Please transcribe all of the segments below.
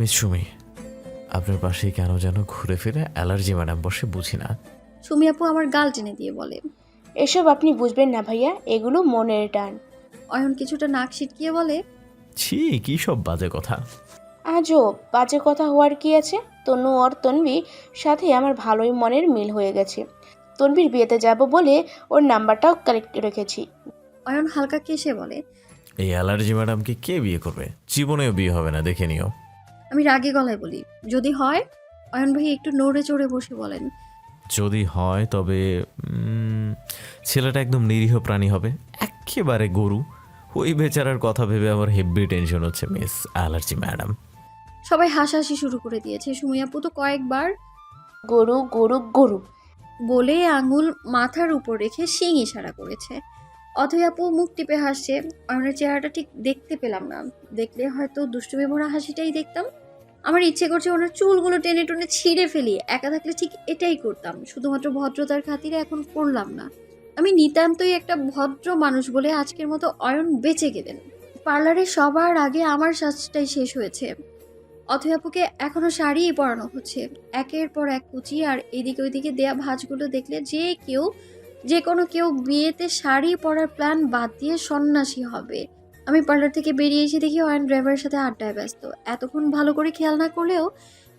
Miss Sumi, আপনার পাশেই কেন যেন ঘুরে ফিরে অ্যালার্জি ম্যাডাম বসে, বুঝি না। সুমি আপু আমার গাল টেনে দিয়ে বলে। এসব আপনি বুঝবেন না ভাইয়া, এগুলো মনের টান। অয়ন কিছুটা নাক সিটকিয়ে বলে, ছি, কি সব বাজে কথা। আজও বাজে কথা হওয়ার কি আছে? তনু আর তনবির সাথে আমার ভালোই মনের মিল হয়ে গেছে। তনবির বিয়েতে যাব বলে ওর নাম্বারটাও কালেক্ট রেখেছি। অয়ন হালকা কেসে বলে। এই অ্যালার্জি ম্যাডামকে কে বিয়ে করবে? জীবনেও বিয়ে হবে না, দেখে নিও। আমি রাগে গলায় বলি, যদি হয়? অয়ন ভাই একটু নড়ে চড়ে বসে বলেন, যদি হয় তবে ছেলেটা একদম নিরীহ প্রাণী হবে, একেবারে গরু। ওই বেচারার কথা ভেবে আমার হেভি টেনশন হচ্ছে মিস অ্যালার্জি ম্যাডাম। সবাই হাসাহাসি শুরু করে দিয়েছে। সুমি আপু তো কয়েকবার গরু গরু গরু। বলে আঙুল মাথার উপর রেখে শিং ইশারা করেছে। অথই আপু মুখ টিপে হাসছে। অয়নের চেহারাটা ঠিক দেখতে পেলাম না, দেখলে হয়তো দুষ্টুমি ভরা হাসিটাই দেখতাম। আমার ইচ্ছে করছে ওনার চুলগুলো টেনে টেনে ছিঁড়ে ফেলি। একা থাকলে ঠিক এটাই করতাম, শুধুমাত্র ভদ্রতার খাতিরে এখন করলাম না। আমি নিতান্তই একটা ভদ্র মানুষ বলে আজকের মতো অয়ন বেঁচে গেলেন। পার্লারে সবার আগে আমার সাজটাই শেষ হয়েছে। অথই আপুকে এখনো শাড়িই পরানো হচ্ছে। একের পর এক কুচি আর এদিকে ওইদিকে দেয়া ভাঁজগুলো দেখলে যে কোনো কেউ বিয়েতে শাড়ি পরার প্ল্যান বাদ দিয়ে সন্ন্যাসী হবে। আমি পার্লার থেকে বেরিয়ে এসে দেখি অয়ন ড্রাইভারের সাথে আড্ডায় ব্যস্ত। এতক্ষণ ভালো করে খেয়াল না করলেও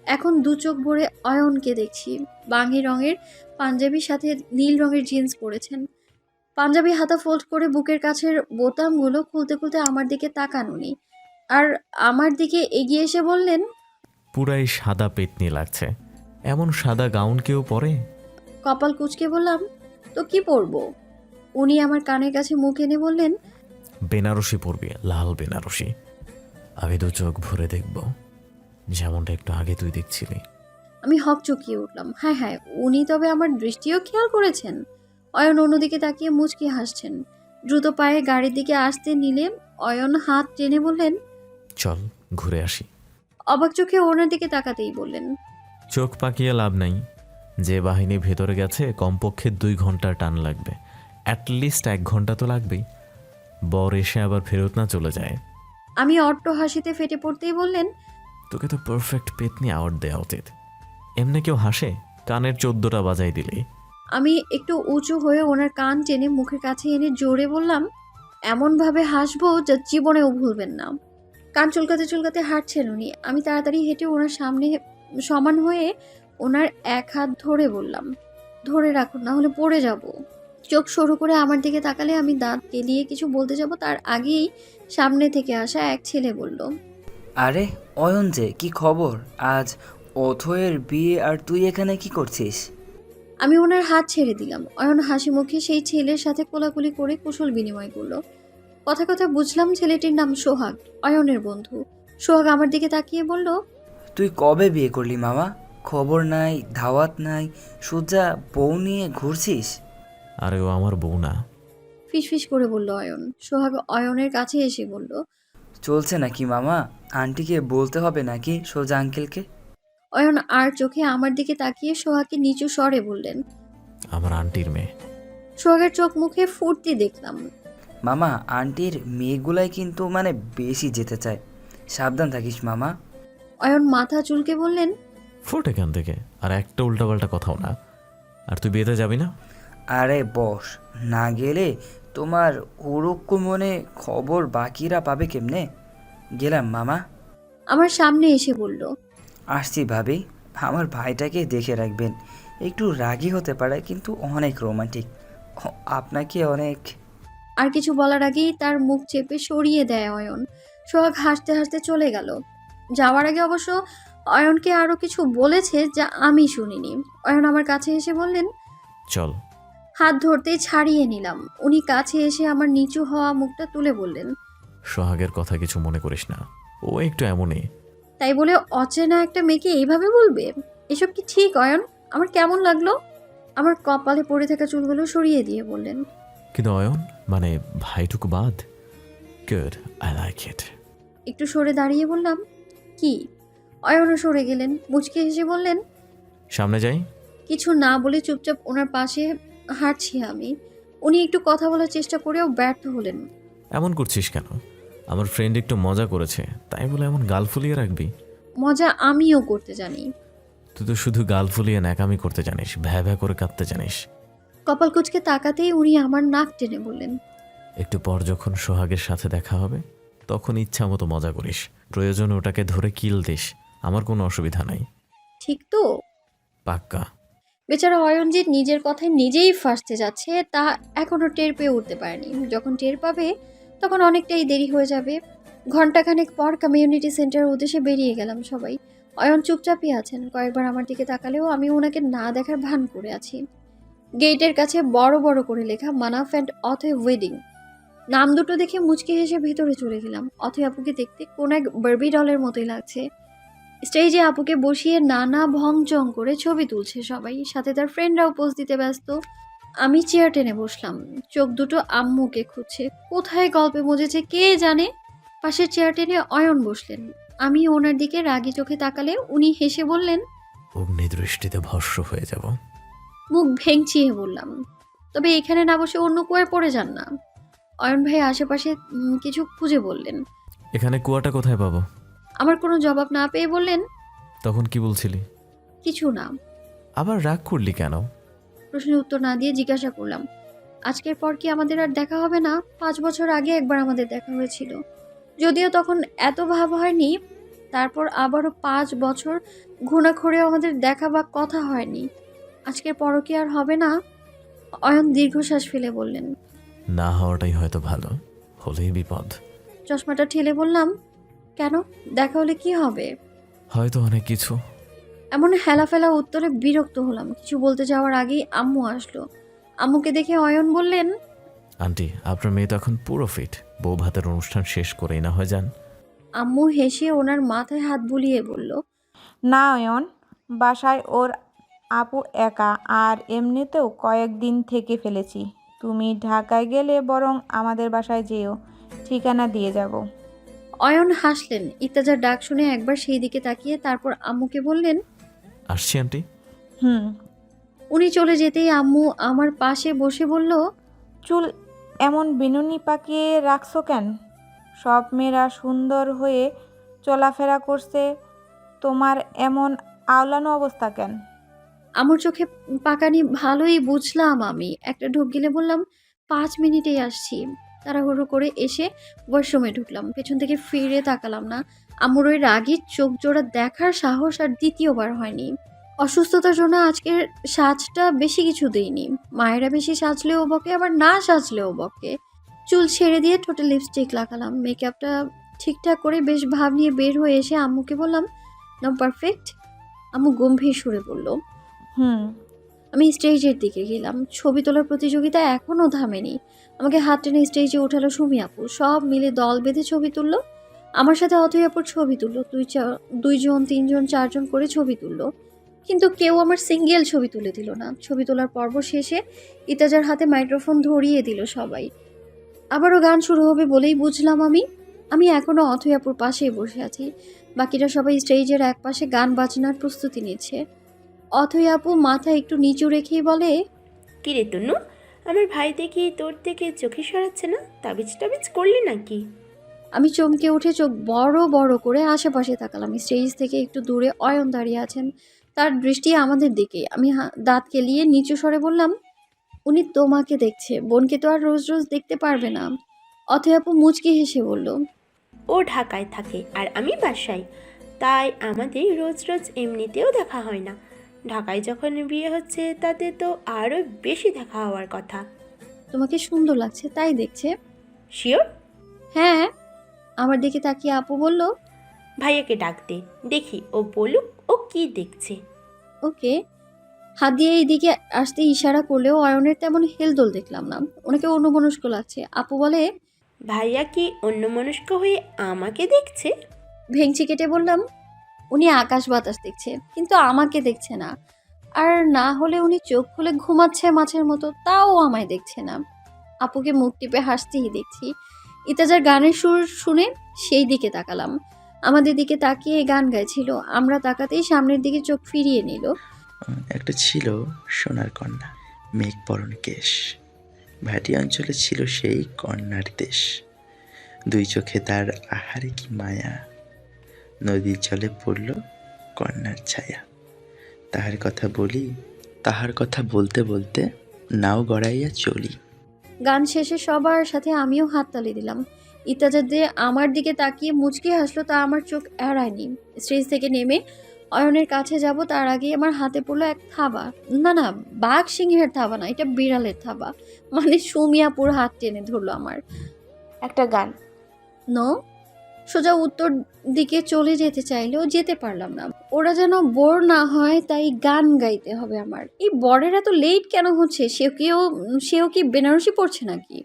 এখন দু চোখ ভরে অয়নকে দেখছি। বাঙ্গি রঙের পাঞ্জাবির সাথে নীল রঙের জিন্স পরেছেন। পাঞ্জাবি হাতা ফোল্ড করে বুকের কাছের বোতামগুলো খুলতে খুলতে আমার দিকে তাকান উনি। আর আমার দিকে এগিয়ে এসে বললেন, পুরাই সাদা পেতনি লাগছে। এমন সাদা গাউন কেউ পরে? কপাল কুঁচকে বললাম, তো কি পরবো? উনি আমার কানের কাছে মুখ এনে বললেন, বেনারসি পরবি, লাল বেনারসি। আমি দু চোখ ভরে দেখব, যেমনটা একটু আগে তুই দেখছিলি। আমি হকচকিয়ে উঠলাম। হ্যাঁ হ্যাঁ, উনি তবে আমার দৃষ্টিও খেয়াল করেছেন। অয়ন অন্যদিকে তাকিয়ে মুচকি হাসছেন। দ্রুত পায়ে গাড়ির দিকে আসতে নিলে অয়ন হাত টেনে বললেন, চল ঘুরে আসি। অবাক চোখে ওনার দিকে তাকাতেই বললেন, চোখ পাকিয়ে লাভ নাই। যে বাহিনী ভেতরে গেছে কমপক্ষে 2 ঘন্টার টান লাগবে, অ্যাটলিস্ট 1 ঘন্টা তো লাগবেই। বর এসে আবার ফেরত না চলে যায়। আমি অট্ট হাসিতে ফেটে পড়তেই বললেন, তোকে তো পারফেক্ট পেতনি অ্যাওয়ার্ড দেওয়া উচিত। এমনি কেউ হাসে? কানের 14টা বাজাই দিলি। আমি একটু উঁচু হয়ে ওনার কান টেনে মুখের কাছে এনে জোরে বললাম, এমনভাবে হাসবো যা জীবনেও ভুলবেন না। কান চুলকাতে চুলকাতে হাঁটছেন উনি। আমি তাড়াতাড়ি হেঁটে ওনার সামনে সমান হয়ে ওনার এক হাত ধরে বললাম, ধরে রাখুন, না হলে পড়ে যাব। চোখ সরু করে আমার দিকে তাকালে আমি দাঁত কেলিয়ে কিছু বলতে যাব, তার আগেই সামনে থেকে আসা এক ছেলে বলল, আরে অয়ন যে, কি খবর? আজ অথয়ের বিয়ে আর তুই এখানে কি করছিস? আমি ওনার হাত ছেড়ে দিলাম। অয়ন হাসি মুখে সেই ছেলের সাথে কোলাকুলি করে কুশল বিনিময় করলো। কথা কথা বুঝলাম ছেলেটির নাম সোহাগ, অয়নের বন্ধু। সোহাগ আমার দিকে তাকিয়ে বলল, তুই কবে বিয়ে করলি মামা? খবর নাই, ধাওয়াত নাই, সোজা বউ নিয়ে ঘুরছিস? আরে ও আমার বউ না। ফিসফিস করে বলল অয়ন। সোহাগ অয়নের কাছে এসে বলল, চলছে নাকি মামা? আন্টিকে বলতে হবে নাকি সোজা আঙ্কেলকে? অয়ন আর চোখে আমার দিকে তাকিয়ে সোহাগকে নিচু স্বরে বললেন। আমার আন্টির মেয়ে। সোহাগের চোখ মুখে ফুর্তি দেখলাম। মামা, আন্টির মেয়েগুলাই কিন্তু মানে বেশি যেতে চায়, সাবধান থাকিস মামা। অয়ন মাথা চুলকে বললেন, ফোট এখান থেকে, আর একটা উল্টাপাল্টা কথাও না। আর তুই বিয়েতে যাবি না? আরে বস, না গেলে তোমার ওরকম মনে খবর বাকিরা পাবে কেমনে? গেলাম মামা। আমার সামনে এসে বলল, আসছি ভাবি, আমার ভাইটাকে দেখে রাখবেন। একটু রাগী হতে পারে কিন্তু অনেক রোমান্টিক, আপনাকে অনেক। আর কিছু বলার আগেই তার মুখ চেপে সরিয়ে দেয় অয়ন। সোহাগ হাসতে হাসতে চলে গেল। যাওয়ার আগে অবশ্য অয়নকে আরো কিছু বলেছে যা আমি শুনিনি। অয়ন আমার কাছে এসে বললেন, চল। হাত ধরতেই ছাড়িয়ে নিলাম। উনি কাছে এসে আমার নিচু হওয়া মুখটা তুলে বললেন, সোহাগের কথা কিছু মনে করিস না, ও একটু এমনই। তাই বলে অচেনা একটা মেয়েকে এইভাবে বলবে? এসব কি ঠিক অয়ন? আমার কেমন লাগলো? আমার কপালে পড়ে থাকা চুলগুলো সরিয়ে দিয়ে বললেন, কিন্তু অয়ন মানে ভাইটুকু বাদ। Good, I like it. একটু সরে দাঁড়িয়ে বললাম, কি? অয়নও সরে গেলেন। মুচকে হেসে বললেন, সামনে যাই। কিছু না বলে চুপচাপ ওনার পাশে হাঁটছি আমি। উনি একটু কথা বলার চেষ্টা করেও ব্যর্থ হলেন। এমন করছিস কেন? আমার ফ্রেন্ড একটু মজা করেছে, তাই বলে এমন গাল ফুলিয়ে রাখবি? মজা আমিও করতে জানি। তুই তো শুধু গাল ফুলিয়ে ন্যাকামি করতে জানিস, ভ্যা ভ্যা করে কাঁদতে জানিস। কপাল কুঁচকে তাকাতেই উনি আমার নাক টেনে বললেন, একটু পর যখন সোহাগের সাথে দেখা হবে তখন ইচ্ছা মতো মজা করিস, প্রয়োজনে ওটাকে ধরে কিল দিস, আমার কোনো অসুবিধা নাই। ঠিক তো? পাক্কা। বেচারা অয়নজিৎ নিজের কথায় নিজেই ফাঁসতে যাচ্ছে, তা এখনো টের পেয়ে উঠতে পারেনি। যখন টের পাবে তখন অনেকটাই দেরি হয়ে যাবে। ঘন্টাখানেক পর কমিউনিটি সেন্টারের উদ্দেশ্যে বেরিয়ে গেলাম সবাই। অয়ন চুপচাপই আছেন, কয়েকবার আমার দিকে তাকালেও আমি ওনাকে না দেখার ভান করে আছি। গেটের কাছে বড় বড় করে লেখা মানাফ অ্যান্ড অথয় ওয়েডিং। নাম দুটো দেখে মুচকি হেসে ভেতরে চলে গেলাম। অথয় আপুকে দেখতে কোন এক বার্বি ডলের মতোই লাগছে। স্টেজে আপুকে বসিয়ে নানা ভংচং করে ছবি তুলছে সবাই, সাথে তার ফ্রেন্ডরাও পোজ দিতে ব্যস্ত। আমি চেয়ার টেনে বসলাম, চোখ দুটো আম্মুকে খুঁজছে, কোথায় গল্পে মজেছে কে জানে। পাশের চেয়ার টেনে অয়ন বসলেন। আমি ওনার দিকে রাগী চোখে তাকালে উনি হেসে বললেন, অগ্নিদৃষ্টিতে ভস্ম হয়ে যাব। মুখ ভেঙচিয়ে বললাম, তবে এখানে না বসে অন্য কুয়ায় পড়ে যান না। অয়ন ভাই আশেপাশে কিছু খুঁজে বললেন। এখানে কুয়াটা কোথায় পাবো? আমার কোনো জবাব না পেয়ে বললেন, তখন কি বলছিলি? কিছু না। আবার রাগ করলি কেন? প্রশ্নের উত্তর না দিয়ে জিজ্ঞাসা করলাম, আজকের পর কি আমাদের আর দেখা হবে না? 5 বছর আগে একবার আমাদের দেখা হয়েছিল, যদিও তখন এত ভাব হয়নি। তারপর আবারও 5 বছর ঘুণাক্ষরেও আমাদের দেখা বা কথা হয়নি। আজকের পরও কি আর হবে না? অয়ন দীর্ঘশ্বাস ফেলে বললেন। না হওয়াটাই হয়তো ভালো, হলেই বিপদ। চশমাটা ঠেলে বললাম, কেন? দেখা হলে কি হবে? হয়তো অনেক কিছু। এমন হেলাফেলা উত্তরে বিরক্ত হলাম। কিছু বলতে যাওয়ার আগেই আম্মু আসলো। আম্মুকে দেখে অয়ন বললেন, আন্টি, আপনার মেয়ে তো এখন পুরো ফিট, বউ ভাতের অনুষ্ঠান শেষ করেই না হয় যান। আম্মু হেসে ওনার মাথায় হাত বুলিয়ে বলল, না অয়ন, বাসায় ওর আপু একা, আর এমনিতেও কয়েকদিন থেকে ফেলেছি। তুমি ঢাকায় গেলে বরং আমাদের বাসায় যেও, ঠিকানা দিয়ে যাব। অয়ন হাসলেন। ইত্তেজার ডাক শুনে একবার সেই দিকে তাকিয়ে তারপর আম্মুকে বললেন, আসছি আন্টি। হুম। উনি চলে যেতেই আম্মু আমার পাশে বসে বলল, চুল এমন বিনুনি পাকিয়ে রাখছো কেন? সব মেয়েরা সুন্দর হয়ে চলাফেরা করছে, তোমার এমন আওলানো অবস্থা কেন? আমার চোখে পাকানি ভালোই বুঝলাম আমি। একটা ঢোক গিলে বললাম, 5 মিনিটেই আসছি। তাড়াহুড়ো করে এসে ওয়াশরুমে ঢুকলাম, পেছন থেকে ফিরে তাকালাম না। আম্মুর ওই রাগী চোখ জোড়া দেখার সাহস আর দ্বিতীয়বার হয়নি। অসুস্থতার জন্য আজকের সাজটা বেশি কিছু দেইনি। মায়েরা বেশি সাজলেও বকে, আবার না সাজলেও বকে। চুল ছেড়ে দিয়ে ঠোঁটে লিপস্টিক লাগালাম, মেকআপটা ঠিকঠাক করে বেশ ভাব নিয়ে বের হয়ে এসে আম্মুকে বললাম, নাও পারফেক্ট। আম্মু গম্ভীর সুরে বলল। হুম। আমি স্টেজের দিকে গেলাম। ছবি তোলার প্রতিযোগিতা এখনও থামেনি। আমাকে হাত টেনে স্টেজে ওঠালো সুমি আপু। সব মিলে দল বেঁধে ছবি তুললো। আমার সাথে অথই আপুর ছবি তুললো। 2জন 3জন 4জন করে ছবি তুললো, কিন্তু কেউ আমার সিঙ্গেল ছবি তুলে দিল না। ছবি তোলার পর্ব শেষে ইতাজার হাতে মাইক্রোফোন ধরিয়ে দিল সবাই। আবারও গান শুরু হবে বলেই বুঝলাম আমি এখনও অথই আপুর পাশেই বসে আছি। বাকিরা সবাই স্টেজের একপাশে গান বাজনার প্রস্তুতি নিচ্ছে। অথই আপু মাথা একটু নিচু রেখেই বলে, কিরে তনু, আমার ভাই দেখি তোর থেকে চোখে সরাচ্ছে না, তাবিজ টাবিজ করলি নাকি? আমি চমকে উঠে চোখ বড় বড় করে আশেপাশে তাকালাম। স্টেজ থেকে একটু দূরে অয়ন দাঁড়িয়ে আছেন, তার দৃষ্টি আমাদের দিকে। আমি দাঁত কেলিয়ে নিচু স্বরে বললাম, উনি তোমাকে দেখছে, বোনকে তো আর রোজ রোজ দেখতে পারবে না। অথই আপু মুচকি হেসে বলল, ও ঢাকায় থাকে আর আমি বাসায়, তাই আমাদের রোজ রোজ এমনিতেও দেখা হয় না। ঢাকায় যখন বিয়ে হচ্ছে তাতে তো আরও বেশি দেখা হওয়ার কথা। তোমাকে সুন্দর লাগছে তাই দেখছে। শিওর? হ্যাঁ। আমার দিকে তাকিয়ে আপু বলল, ভাইয়াকে ডাক দে, দেখি ও বলুক ও কি দেখছে। ওকে। হাত দিয়ে এইদিকে আসতে ইশারা করলেও অয়নের তেমন হেলদোল দেখলাম না। ওনাকে অন্যমনস্ক লাগছে। আপু বলে, ভাইয়া কি অন্যমনস্ক হয়ে আমাকে দেখছে? ভেংচি কেটে বললাম, উনি আকাশ বাতাস দেখছে, কিন্তু আমাকে দেখছে না। আর না হলে উনি চোখ খুলে ঘুমাচ্ছে মাছের মতো, তাও আমায় দেখছে না। আপুকে মুখ টিপে হাসতেই দেখছি। ইতাজার গানের সুর শুনে সেই দিকে তাকালাম। আমাদের দিকে তাকিয়ে গান গাইছিল। আমরা তাকাতেই সামনের দিকে চোখ ফিরিয়ে নিল। একটা ছিল সোনার কন্যা, মেঘ পরন কেশ, ভাটি অঞ্চলে ছিল সেই কন্যার দেশ। দুই চোখে তার আহারে কি মায়া, নদীর জলে পড়ল কন্যার ছায়া। তাহার কথা বলতে বলতে নাও গড়াইয়া চলি। গান শেষে সবার সাথে আমিও হাততালি দিলাম। ইত্যাদি আমার দিকে তাকিয়ে মুচকি হাসলো, তা আমার চোখ এড়ায়নি। স্টেজ থেকে নেমে অয়নের কাছে যাব তার আগে আমার হাতে পড়লো এক থাবা। না, বাঘ সিংহের থাবা না, এটা বিড়ালের থাবা। মানে সুমিয়াপুর হাত টেনে ধরলো আমার। একটা গান। নো। সোজা উত্তর দিকে চলে যেতে চাইলেও যেতে পারলাম না। ওরা যেন বোর না হয় তাই গান গাইতে হবে আমার। এই বরের এত লেট কেন হচ্ছে? সেও কি বেনারসি পড়ছে নাকি?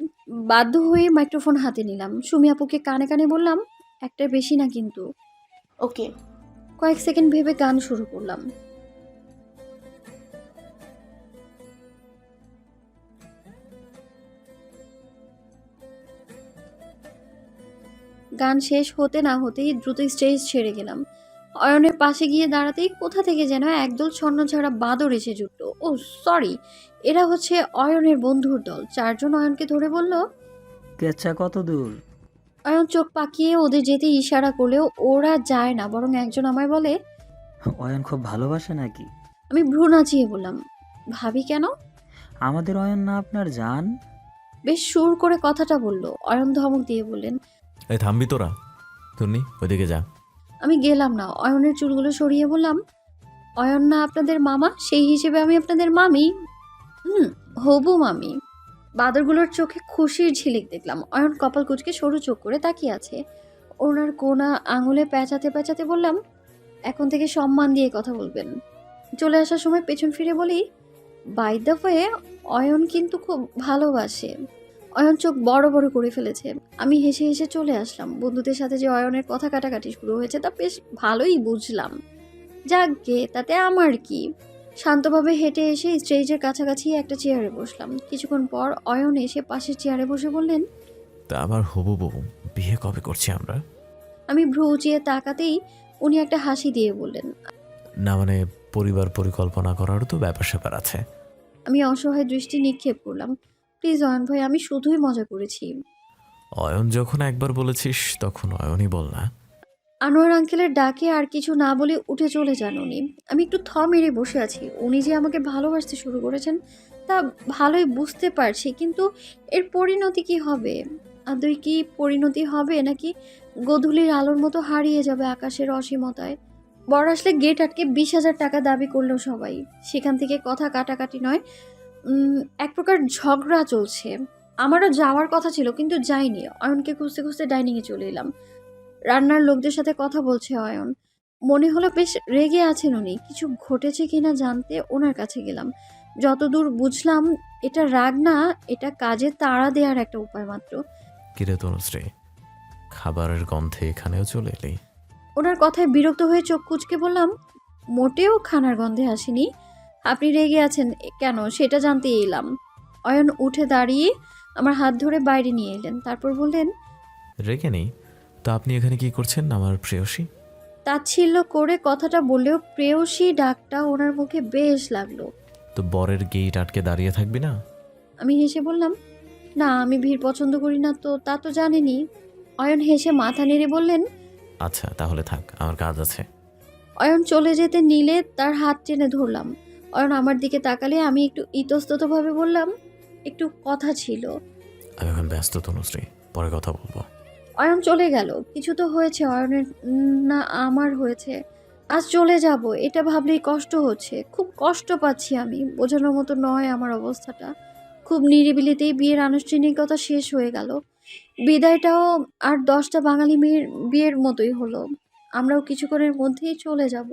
বাধ্য হয়ে মাইক্রোফোন হাতে নিলাম। সুমি আপুকে কানে কানে বললাম, একটা বেশি না কিন্তু। ওকে। কয়েক সেকেন্ড ভেবে গান শুরু করলাম। গান শেষ হতে না হতেই দ্রুত স্টেজ ছেড়ে গেলাম। অয়নের পাশে গিয়ে দাঁড়াতেই কোথা থেকে যেন একদল ছন্নছাড়া বাদর এসে জুটল। ও সরি, এরা হচ্ছে অয়নের বন্ধুর দল। চারজন অয়নকে ধরে বলল। কেচ্ছা কত দূর? অয়ন চোখ পাকিয়ে ওদের যেতে ইশারা করলেও ওরা যায় না, বরং একজন আমায় বলে, অয়ন খুব ভালোবাসে নাকি? আমি ভ্রু নাচিয়ে বললাম, ভাবি কেন? আমাদের অয়ন না আপনার জান? বেশ সুর করে কথাটা বলল। অয়ন ধমক দিয়ে বললেন, এই থামবি তোরা? তুন্নি ওইদিকে যা। আমি গেলাম না। অয়নের চুলগুলো সরিয়ে বললাম, অয়ন না আপনাদের মামা, সেই হিসেবে আমি আপনাদের মামি। হবু মামি। বাদরগুলোর চোখে খুশির ঝিলিক দেখলাম। অয়ন কপাল কুঁচকে সরু চোখ করে তাকিয়ে আছে। ওনার কোনা আঙুলে পেঁচাতে পেঁচাতে বললাম, এখন থেকে সম্মান দিয়ে কথা বলবেন। চলে আসার সময় পেছন ফিরে বলি, বাই দ্য ওয়ে, অয়ন কিন্তু খুব ভালোবাসে। অয়ন চোখ বড় বড় করে ফেলেছে। আমি হেসে হেসে চলে আসলাম। বন্ধুদের সাথে যে অয়নের কথা কাটাকাটি শুরু হয়েছে তা বেশ ভালোই বুঝলাম। যাক গে, তাতে আমার কি। শান্তভাবে হেঁটে এসে স্টেজের কাছাকাছি একটা চেয়ারে বসলাম। কিছুক্ষণ পর অয়ন এসে পাশের চেয়ারে বসে বললেন, তা আমার হবু বউ বিয়ে কবে করছি আমরা? আমি ভ্রু উঁচিয়ে তাকাতেই উনি একটা হাসি দিয়ে বললেন, না মানে পরিবার পরিকল্পনা করারও তো ব্যাপার স্যাপার আছে। আমি অসহায় দৃষ্টি নিক্ষেপ করলাম। প্লিজ অয়ন ভাই, আমি শুধুই মজা করেছি। অয়ন যখন একবার বলেছিস তখন অয়নই বল না। আনোয়ার আঙ্কেলের ডাকে আর কিছু না বলে উঠে চলে যান উনি। আমি একটু থ মেরে বসে আছি। উনি যে আমাকে ভালোবাসতে শুরু করেছেন তা ভালোই বুঝতে পারছি, কিন্তু এর পরিণতি কি হবে? আদৌ কি পরিণতি হবে, নাকি গোধূলির আলোর মতো হারিয়ে যাবে আকাশের অসীমতায়? বর আসলে গেট আটকে 20,000 টাকা দাবি করলো সবাই। সেখান থেকে কথা কাটাকাটি নয়, এক প্রকার ঝগড়া চলছে। আমারও যাওয়ার কথা ছিল কিন্তু যাইনি। অয়নকে খুঁজতে খুঁজতে ডাইনিংয়ে চলে এলাম। রান্নার লোকদের সাথে কথা বলছে অয়ন। মনে হলো বেশ রেগে আছেন উনি। কিছু ঘটেছে কিনা জানতে ওনার কাছে গেলাম। যতদূর বুঝলাম এটা রাগ না, এটা কাজে তাড়া দেওয়ার একটা উপায় মাত্র। কিরে তনুশ্রী, খাবারের গন্ধে এখানেও চলে এলি? ওনার কথায় বিরক্ত হয়ে চোখ কুঁচকে বললাম, মোটেও খানার গন্ধে আসেনি। আপনি রেগে আছেন কেন সেটা জানতে এলাম। অয়ন উঠে দাঁড়িয়ে আমার হাত ধরে বাইরে নিয়ে এলেন। তারপর বললেন, রেখে নেই তো আপনি এখানে কি করছেন আমার প্রেয়সী? তাচ্ছিল্য করে কথাটা বললেও প্রেয়সী ডাকটা ওনার মুখে বেশ লাগলো। তো বরের গেট আটকে দাঁড়িয়ে থাকবি না? আমি হেসে বললাম, না আমি ভিড় পছন্দ করি না, তো তা তো জানেনই। অয়ন হেসে মাথা নেড়ে বললেন, আচ্ছা তাহলে থাক, আমার কাজ আছে। অয়ন চলে যেতে নিলে তার হাত টেনে ধরলাম। অয়ন আমার দিকে তাকালে আমি একটু ইতস্ততভাবে বললাম, একটু কথা ছিল। আমি এখন ব্যস্ত তনুশ্রী, পরে কথা বলবো। অয়ন চলে গেল। কিছু তো হয়েছে অয়নের, না আমার হয়েছে। আজ চলে যাব এটা ভাবলেই কষ্ট হচ্ছে। খুব কষ্ট পাচ্ছি আমি। বোঝানোর মতো নয় আমার অবস্থাটা। খুব নিরিবিলিতেই বিয়ের আনুষ্ঠানিকতা শেষ হয়ে গেল। বিদায়টাও আর 10টা বাঙালি মেয়ের বিয়ের মতোই হলো। আমরাও কিছুক্ষণের মধ্যেই চলে যাব।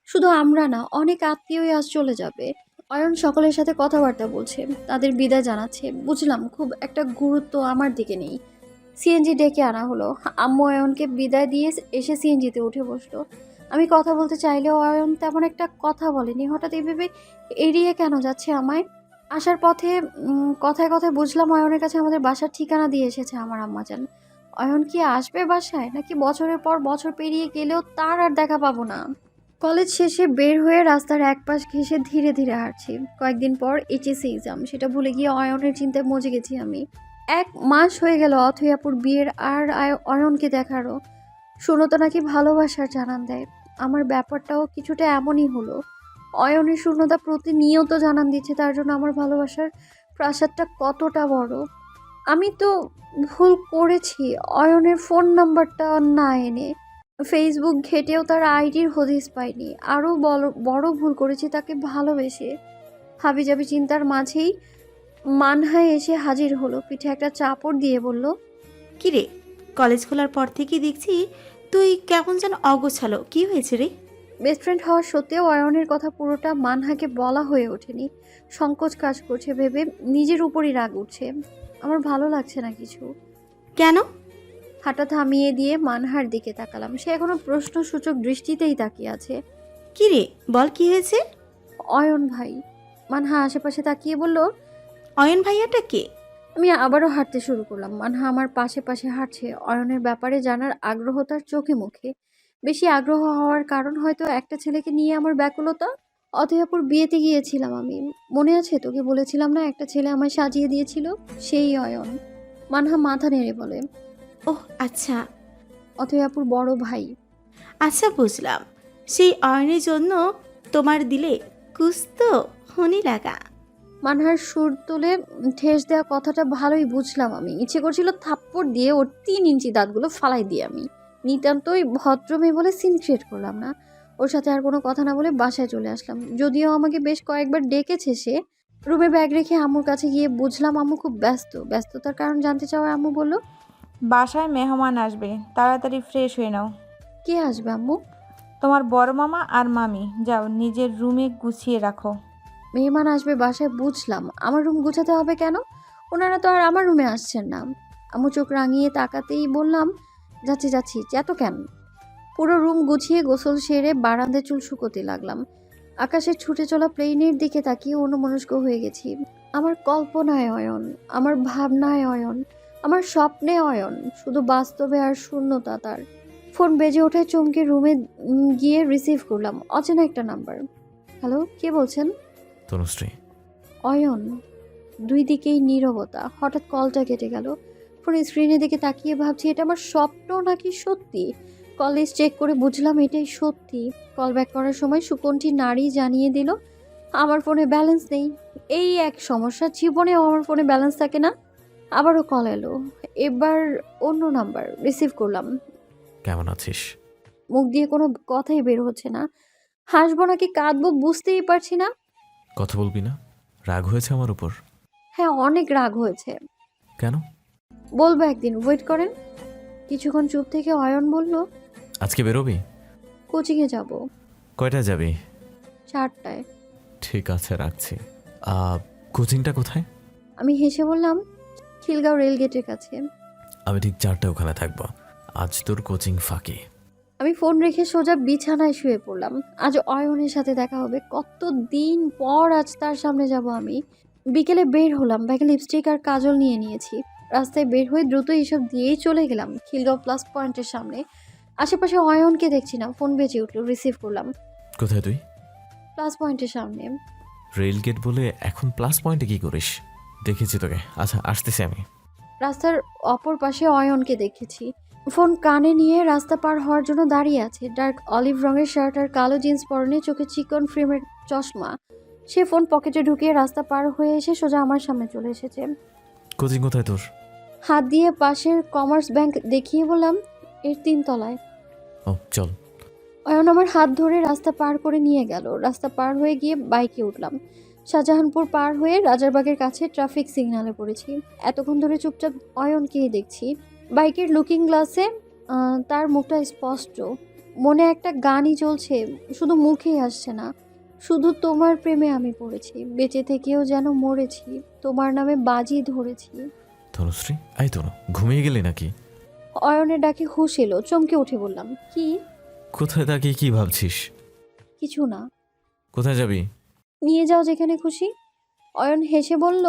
শুধু আমরা না, অনেক আত্মীয়ই আজ চলে যাবে। অয়ন সকলের সাথে কথাবার্তা বলছে, তাদের বিদায় জানাচ্ছে। বুঝলাম খুব একটা গুরুত্ব আমার দিকে নেই। সিএনজি ডেকে আনা হলো। আম্মু অয়নকে বিদায় দিয়ে এসে সিএনজিতে উঠে বসলো। আমি কথা বলতে চাইলেও অয়ন তেমন একটা কথা বলেনি। হঠাৎ এভাবে এড়িয়ে কেন যাচ্ছে আমায়? আসার পথে কথায় কথায় বুঝলাম অয়নের কাছে আমাদের বাসার ঠিকানা দিয়ে এসেছে আমার আম্মাজান। অয়ন কি আসবে বাসায়, নাকি বছরের পর বছর পেরিয়ে গেলেও তার আর দেখা পাবো না? কলেজ শেষে বের হয়ে রাস্তার এক পাশ ঘেঁষে ধীরে ধীরে হাঁটছি। কয়েকদিন পর এইচএসসি এক্সাম, সেটা ভুলে গিয়ে অয়নের চিন্তায় মজে গেছি আমি। 1 মাস হয়ে গেল অথয়াপুর বিয়ের আর অয়নকে দেখারও। শূন্যতা নাকি ভালোবাসার জানান দেয়। আমার ব্যাপারটাও কিছুটা এমনই হলো। অয়নের শূন্যতা প্রতিনিয়ত জানান দিচ্ছে তার জন্য আমার ভালোবাসার প্রাসাদটা কতটা বড়। আমি তো ভুল করেছি অয়নের ফোন নাম্বারটা না এনে, ফেসবুক ঘেটেও তার আইডির হদিস পাইনি। আরও বড় বড় ভুল করেছি তাকে ভালোবেসে। হাবিজাবি চিন্তার মাঝেই মানহায় এসে হাজির হলো, পিঠে একটা চাপড় দিয়ে বলল, কিরে, কলেজ খোলার পর থেকে দেখছি তুই কেমন যেন অগোছালো, কি হয়েছে রে? বেস্ট ফ্রেন্ড হওয়া সত্ত্বেও অয়নের কথা পুরোটা মানহাকে বলা হয়ে ওঠেনি। সংকোচ কাজ করছে ভেবে নিজের উপরই রাগ উঠছে। আমার ভালো লাগছে না কিছু। কেন? হাঁটা থামিয়ে দিয়ে মানহার দিকে তাকালাম। সে এখনো প্রশ্নসূচক দৃষ্টিতেই তাকিয়ে আছে। কিরে, বল কি হয়েছে? অয়ন ভাই। মানহা আশেপাশে তাকিয়ে বলল, অয়ন ভাইয়াটা কে? আমি আবারও হাঁটতে শুরু করলাম। মানহা আমার পাশে পাশে হাঁটছে। অয়নের ব্যাপারে জানার আগ্রহ তার চোখে মুখে। বেশি আগ্রহ হওয়ার কারণ হয়তো একটা ছেলেকে নিয়ে আমার ব্যাকুলতা। অতএপুর বিয়েতে গিয়েছিলাম আমি, মনে আছে তোকে বলেছিলাম না একটা ছেলে আমায় সাজিয়ে দিয়েছিল, সেই অয়ন। মানহা মাথা নেড়ে বলে, ওহ আচ্ছা অতএপুর বড় ভাই। আচ্ছা, বুঝলাম। সেই অয়নের জন্য তোমার দিলে কুস্তো হনি লাগা। মানহার সুর তুলে ঠেস দেওয়া কথাটা ভালোই বুঝলাম আমি। ইচ্ছে করছিল থাপ্পড় দিয়ে ওর 3 ইঞ্চি দাঁতগুলো ফালাই দিয়ে আমি নিতান্তই ভদ্র মেয়ে বলে সিন ক্রিয়েট করলাম না। ওর সাথে আর কোনো কথা না বলে বাসায় চলে আসলাম। যদিও আমাকে বেশ কয়েকবার ডেকেছে সে। রুমে ব্যাগ রেখে আম্মুর কাছে গিয়ে বুঝলাম আম্মু খুব ব্যস্ত। ব্যস্ততার কারণ জানতে চাওয়ায় আম্মু বলল, বাসায় মেহমান আসবে, তাড়াতাড়ি ফ্রেশ হয়ে নাও। কে আসবে আম্মু? তোমার বড় মামা আর মামি, যাও নিজের রুমে গুছিয়ে রাখো। মেহমান আসবে বাসায় বুঝলাম, আমার রুম গুছাতে হবে কেন? ওনারা তো আর আমার রুমে আসছেন না। আম্মু চোখ রাঙিয়ে তাকাতেই বললাম, যাচ্ছি যাচ্ছি, এত কেন? পুরো রুম গুছিয়ে গোসল সেরে বারান্দায় চুল শুকোতে লাগলাম। আকাশে ছুটে চলা প্লেনের দিকে তাকিয়ে অন্যমনস্ক হয়ে গেছি। আমার কল্পনায় অয়ন, আমার ভাবনায় অয়ন, আমার স্বপ্নে অয়ন, শুধু বাস্তবে আর শূন্যতা তার। ফোন বেজে ওঠায় চমকে রুমে গিয়ে রিসিভ করলাম। অচেনা একটা নাম্বার। হ্যালো, কে বলছেন? তনুশ্রী। অয়ন। দুই দিকেই নীরবতা। হঠাৎ কলটা কেটে গেল। ফোনের স্ক্রিনের দিকে তাকিয়ে ভাবছি এটা আমার স্বপ্ন নাকি সত্যি। কল লিস্ট চেক করে বুঝলাম এটাই সত্যি। কল ব্যাক করার সময় সুকণ্ঠী নারী জানিয়ে দিল আমার ফোনে ব্যালেন্স নেই। এই এক সমস্যা, জীবনেও আমার ফোনে ব্যালেন্স থাকে না। আবারও কল এলো, এবার অন্য নাম্বার। রিসিভ করলাম। কেমন আছিস? মুখ দিয়ে কোনো কথাই বের হচ্ছে না। হাসবো নাকি কাঁদবো বুঝতেই পারছি না। কথা বলবি না? রাগ হয়েছে আমার উপর? হ্যাঁ, অনেক রাগ হয়েছে। কেন? বলবো একদিন, ওয়েট করেন। কিছুক্ষণ চুপ থেকে অয়ন বলল, আজকে বেরোবি? কোচিংয়ে যাব। কয়টায় যাবি? 4টায়। ঠিক আছে, রাখছি। কোচিংটা কোথায়? আমি হেসে বললাম, খিলগাঁও রেলগেটের কাছে। আমি ঠিক 4টায় ওখানে থাকবো। আজ তোর কোচিং ফাঁকি। আমি ফোন রেখে সোজা বিছানায় শুয়ে পড়লাম। আজ অয়নের সাথে দেখা হবে। কতদিন পর আজ তার সামনে যাব আমি। বিকেলে বের হলাম, ব্যাগে লিপস্টিক আর কাজল নিয়ে নিয়েছি। রাস্তায় বের হয়ে দ্রুত এইসব দিয়েই চলে গেলাম খিলগাঁও প্লাস পয়েন্টের সামনে। আশেপাশে অয়নকে দেখছি না। ফোন বেজে উঠলো, রিসিভ করলাম। কোথায় তুই? প্লাস পয়েন্টের সামনে। রেল গেট বলে এখন প্লাস পয়েন্টে কি করিস? দেখেছি তোকে। আচ্ছা, আসতেছি আমি। রাস্তার অপর পাশে অয়নকে দেখেছি। ফোন কানে নিয়ে রাস্তা পার হওয়ার জন্য দাঁড়িয়ে আছে। ডার্ক অলিভ রঙের শার্ট আর কালো জিন্স পরনে, চোখে চিকন ফ্রেমের চশমা। সে ফোন পকেটে ঢুকিয়ে রাস্তা পার হয়ে এসে সোজা আমার সামনে চলে এসেছে। কোচিং কোথায় তোর? হাত দিয়ে পাশের কমার্স ব্যাংক দেখিয়ে বললাম, এর 3 তলায়। ও চল। অয়ন আমার হাত ধরে রাস্তা পার করে নিয়ে গেল। রাস্তা পার হয়ে গিয়ে বাইকে উঠলাম। শাহজাহানপুর পার হয়ে রাজারবাগের কাছে ট্রাফিক সিগন্যালে পড়েছি। এতক্ষণ ধরে চুপচাপ অয়নকেই দেখছি। বাইকের লুকিং গ্লাসে তার মুখটা স্পষ্ট। মনে একটা গানই চলছে, শুধু মুখেই আসছে না। শুধু তোমার প্রেমে আমি পড়েছি, বেঁচে থেকেও যেন মরেছি, তোমার নামে বাজি ধরেছি। তনুশ্রী, আই তনু, ঘুমিয়ে গেলি নাকি? অয়নের ডাকে হুঁশ এলো, চমকে উঠে বললাম, কি? কোথায় তাকিয়ে কি ভাবছিস? কিছু না। কোথায় যাবি? নিয়ে যাও যেখানে খুশি। অয়ন হেসে বলল,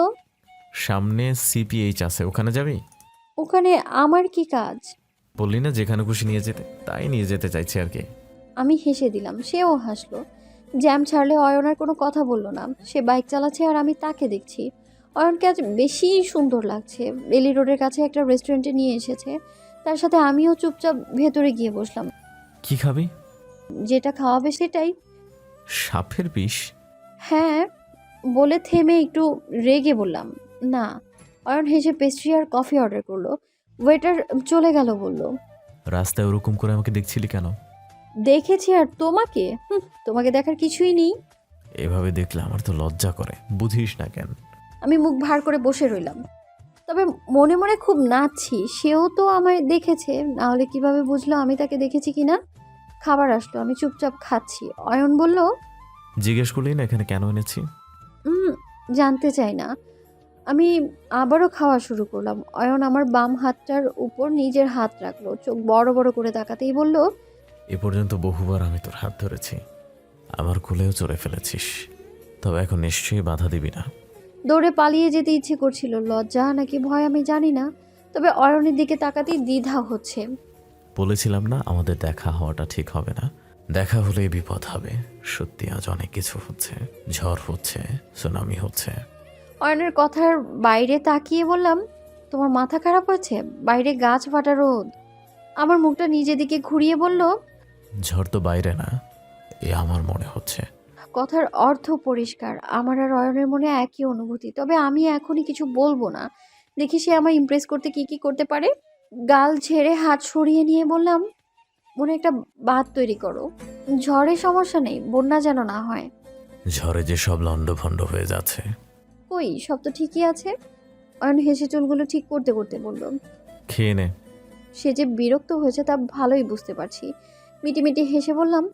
সামনে সিপিএইচ আছে, ওখানে যাবি? ওখানে আমার কি কাজ? বললি না যেখানে খুশি নিয়ে যেতে, তাই নিয়ে যেতে চাইছি আর কি। আমি হেসে দিলাম, সেও হাসলো। জ্যাম ছাড়লে অয়ন আর কোনো কথা বলল না। সে বাইক চালাচ্ছে আর আমি তাকে দেখছি। অয়নকে আজ বেশি সুন্দর লাগছে। রেলি রোডের কাছে একটা রেস্টুরেন্টে নিয়ে এসেছে। তার সাথে আমিও চুপচাপ ভেতরে গিয়ে বসলাম। কি খাবি? যেটা খাওয়াবে সেটাই। সাপের বিষ? হ্যাঁ বলে থেমে একটু রেগে বললাম, না। অয়ন হেসে পেস্ট্রি আর কফি অর্ডার করলো। ওয়েটার চলে গেল, বলল, রাস্তায় ওরকম করে আমাকে দেখছিলি কেন? দেখেছি আর তোমাকে? তোমাকে দেখার কিছুই নেই। এভাবে দেখলে আমার তো লজ্জা করে, বুঝিস না কেন? আমি মুখ ভার করে বসে রইলাম। তবে মনে মনে খুব নাচছি, সেও তো আমায় দেখেছে, না হলে কিভাবে বুঝলো আমি তাকে দেখেছি কিনা। খাবার আসলো, আমি চুপচাপ খাচ্ছি। অয়ন বলল, জিজ্ঞেস করলি না এখানে কেন এনেছি? জানতে চাই না। আমি আবারও খাওয়া শুরু করলাম। অয়ন আমার বাম হাতটার উপর নিজের হাত রাখলো, চোখ বড় বড় করে তাকাতেই বলল, এ পর্যন্ত বহুবার আমি তোর হাত ধরেছি, আমার কোলেও চড়ে ফেলেছিস, তবে এখন নিশ্চয়ই বাধা দিবি না। দৌড়ে পালিয়ে যেতে ইচ্ছে করছিল, লজ্জা নাকি ভয় আমি জানি না, তবে অয়নের দিকে তাকাতেই দ্বিধা হচ্ছে। বলেছিলাম না আমাদের দেখা হওয়াটা ঠিক হবে না, দেখা হলেই বিপদ হবে। সত্যি আজ অনেক কিছু হচ্ছে, ঝড় হচ্ছে, সুনামি হচ্ছে। অয়নের কথার বাইরে তাকিয়ে বললাম, তোমার মাথা খারাপ হয়েছে? বাইরে গাছ ফাটা রোদ। আমার মুখটা নিজের দিকে ঘুরিয়ে বলল, ঝড় তো বাইরে না, এ আমার মনে হচ্ছে। কথার অর্থ পরিষ্কার, আমার আর অয়নের মনে একই অনুভূতি। তবে আমি এখনই কিছু বলবো না, দেখি সে আমায় ইমপ্রেস করতে কি কি করতে পারে। গাল ঝেড়ে হাত সরিয়ে নিয়ে বললাম, মনে একটা বাঁধ তৈরি করো, ঝড়ে সমস্যা নেই, বন্যা যেন না হয়। ঝড়ে যে সব লণ্ডভণ্ড হয়ে যাচ্ছে। কই, সব তো ঠিকই আছে। অয়ন হেসে চুলগুলো ঠিক করতে করতে বলল, খেয়ে নে। সে যে বিরক্ত হয়েছে তা ভালোই বুঝতে পারছি। মিটিমিটি হেসে বললাম,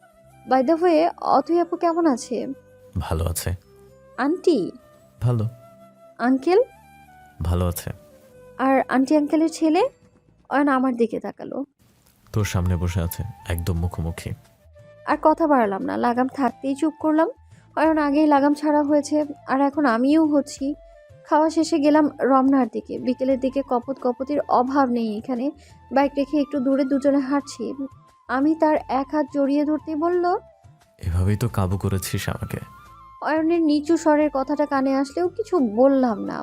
বাই দ্য ওয়ে, অথই আপু কেমন আছে? ভালো আছে। আন্টি? ভালো। আঙ্কেল? ভালো আছে। আর আন্টি আঙ্কেলের ছেলে? অয়ন আমার দিকে তাকালো। তোর সামনে বসে আছে, একদম মুখোমুখি। আর কথা বাড়ালাম না, লাগাম থাকতেই চুপ করলাম। অয়ন আগেই লাগাম ছাড়া হয়েছে, আর এখন আমিও হচ্ছি। খাওয়া শেষে গেলাম রমনার দিকে। বিকেলের দিকে কপত কপতির অভাব নেই এখানে। বাইক রেখে একটু দূরে দুজনে হাঁটছি। আমি তার এক হাত জড়িয়ে ধরতেই বলল, এভাবেই তো কাবু করেছিস আমাকে। অয়নের নিচু স্বরের কথাটা কানে আসলেও কিছু বললাম না।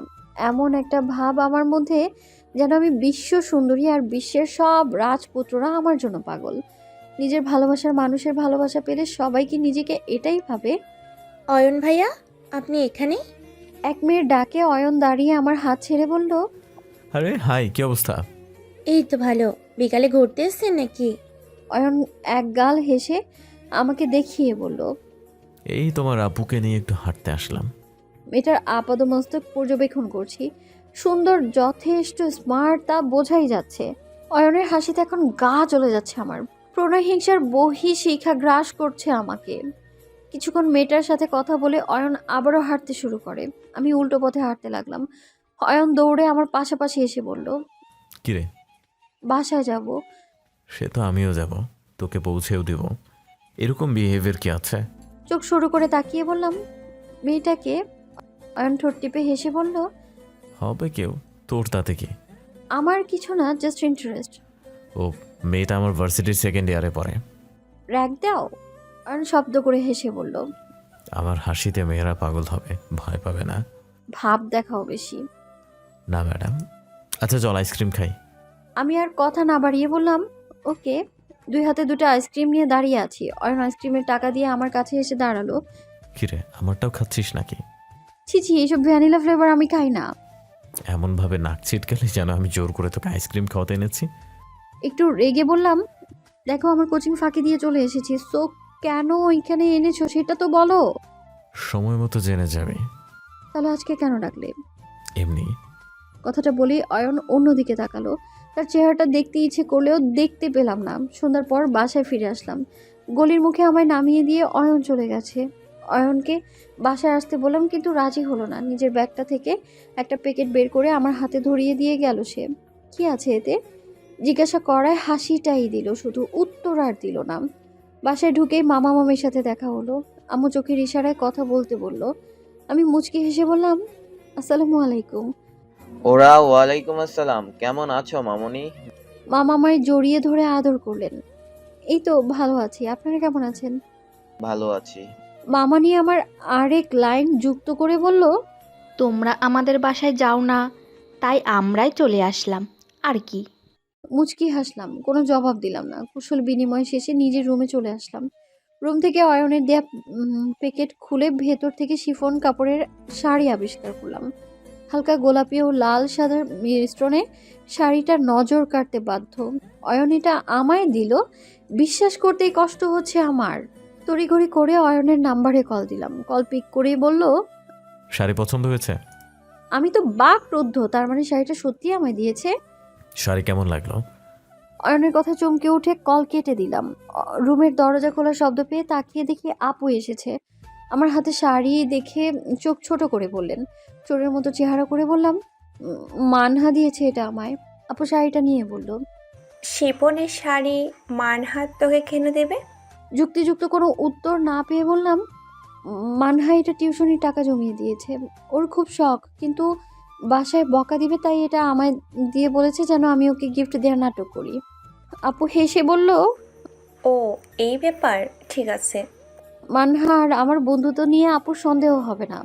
এমন একটা ভাব আমার মধ্যে, যেন আমি বিশ্ব সুন্দরী আর বিশ্বের সব রাজপুত্ররা আমার জন্য পাগল। নিজের ভালোবাসার মানুষের ভালোবাসা পেলে সবাই কি নিজেকে এটাই ভাবে? অয়ন ভাইয়া, আপনি এখানে? এক মেয়ের ডাকে অয়ন দাঁড়িয়ে আমার হাত ছেড়ে বলল, আরে হাই, কি অবস্থা? এই তো ভালো। বিকালে ঘুরতে এসছেন নাকি? অয়ন এক গাল হেসে আমাকে দেখিয়ে বলল, এই তোমার আপুকে নিয়ে একটু হাঁটতে আসলাম। মেয়েটার আপাদমস্তক পর্যবেক্ষণ করছি। সুন্দর, যথেষ্ট স্মার্ট, তা বোঝাই যাচ্ছে। অয়নের হাসিতে এখন গা জ্বলে যাচ্ছে আমার। প্রণয় হিংসার শিখা গ্রাস করছে আমাকে। কিছুক্ষণ মেয়েটার সাথে কথা বলে অয়ন আবারও হাঁটতে শুরু করে। আমি উল্টো পথে হাঁটতে লাগলাম। অয়ন দৌড়ে আমার পাশাপাশি এসে বলল, কিরে? বাসায় যাব। সে তো আমিও যাব, তোকে পৌঁছেও দিব। এরকম বিহেভিয়ার কি আছে? চোখ সরু করে তাকিয়ে বললাম, মেয়েটাকে? অয়ন ঠোঁট টিপে হেসে বলল, হবে কেউ, তোর তাতে কি? আমার কিছু না, জাস্ট ইন্টারেস্ট। ও, মেয়েটা আমার ভার্সিটির সেকেন্ড ইয়ারে পড়ে। র্যাক দাও? অয়ন শব্দ করে হেসে বলল, আমার হাসিতে মেয়েরা পাগল হবে, ভয় পাবে না। ভাব দেখাও বেশি। না ম্যাডাম। আচ্ছা চল আইসক্রিম খাই। আমি আর কথা না বাড়িয়ে বললাম, ওকে। দুই হাতে দুটো আইসক্রিম নিয়ে দাঁড়িয়ে আছি। অয়ন আইসক্রিমের টাকা দিয়ে আমার কাছে এসে দাঁড়ালো। কিরে, আমারটাও খাচ্ছিস নাকি? ছি ছি, এইসব ভ্যানিলা ফ্লেভার আমি খাই না। এমনভাবে নাক ছিটকালি যেন আমি জোর করে তোকে আইসক্রিম খাওয়াতে এনেছি। একটু রেগে বললাম, দেখো আমার কোচিং ফাঁকি দিয়ে চলে এসেছি, সো কেন এখানে এনেছো সেটা তো বলো। সময় মতো জেনে যাবে। তাহলে আজকে কেন ডাকলে? এমনি। কথাটা বলেই অয়ন অন্যদিকে তাকালো। তার চেহারাটা দেখতে ইচ্ছে করলেও দেখতে পেলাম না। সন্ধ্যার পর বাসায় ফিরে আসলাম। গলির মুখে আমায় নামিয়ে দিয়ে অয়ন চলে গেছে। অয়নকে বাসায় আসতে বললাম, কিন্তু রাজি হলো না। নিজের ব্যাগটা থেকে একটা প্যাকেট বের করে আমার হাতে ধরিয়ে দিয়ে গেল সে। কি আছে এতে জিজ্ঞাসা করায় হাসিটাই দিল, শুধু উত্তর আর দিল না। বাসায় ঢুকেই মামা মামির সাথে দেখা হলো। আম্মু চোখের ইশারায় কথা বলতে বলল। আমি মুচকি হেসে বললাম, আসসালামু আলাইকুম। ওয়ালাইকুম আসসালাম। কেমন আছো মামুনি? মামা আমায় জড়িয়ে ধরে আদর করলেন। এই তো ভালো আছি, আপনারা কেমন আছেন? ভালো আছি। মামা নিয়ে আমার আরেক লাইন যুক্ত করে বলল, তোমরা আমাদের বাসায় যাও না, তাই আমরাই চলে আসলাম আর কি। মুচকি হাসলাম, কোনো জবাব দিলাম না। কুশল বিনিময় শেষে নিজের রুমে চলে আসলাম। রুম থেকে অয়নের দেয়া প্যাকেট খুলে ভেতর থেকে শিফন কাপড়ের শাড়ি আবিষ্কার করলাম। হালকা গোলাপি ও লাল সাদার মিশ্রণে শাড়িটা নজর কাটতে বাধ্য। অয়ন এটা আমায় দিল, বিশ্বাস করতেই কষ্ট হচ্ছে আমার। তড়িঘড়ি করে অয়নের নাম্বারে কল দিলাম। কল পিক করেই বলল, শাড়ি পছন্দ হয়েছে? আমি তো বাকরুদ্ধ, তার মানে শাড়িটা সত্যি আমায় দিয়েছে। শাড়ি কেমন লাগলো? অয়নের কথা চমকে উঠে কল কেটে দিলাম। রুমের দরজা খোলার শব্দ পেয়ে তাকিয়ে দেখি আপু এসেছে। আমার হাতে শাড়ি দেখে চোখ ছোট করে বললেন, চোরের মতো চেহারা করে বললাম, মানহা দিয়েছে এটা আমায়। আপু শাড়িটা নিয়ে বলল, শিপনের শাড়ি মানহাত তোকে কেন দেবে? যুক্তিযুক্ত কোনো উত্তর না পেয়ে বললাম, মানহা এটা টিউশনির টাকা জমিয়ে দিয়েছে, ওর খুব শখ, কিন্তু বাসায় বকা দিবে তাই এটা আমায় দিয়ে বলেছে যেন আমি ওকে গিফট দেওয়ার নাটক করি। আপু হেসে বলল, ও এই ব্যাপার, ঠিক আছে। মানহা আর আমার বন্ধুত্ব নিয়ে আপুর সন্দেহ হবে না,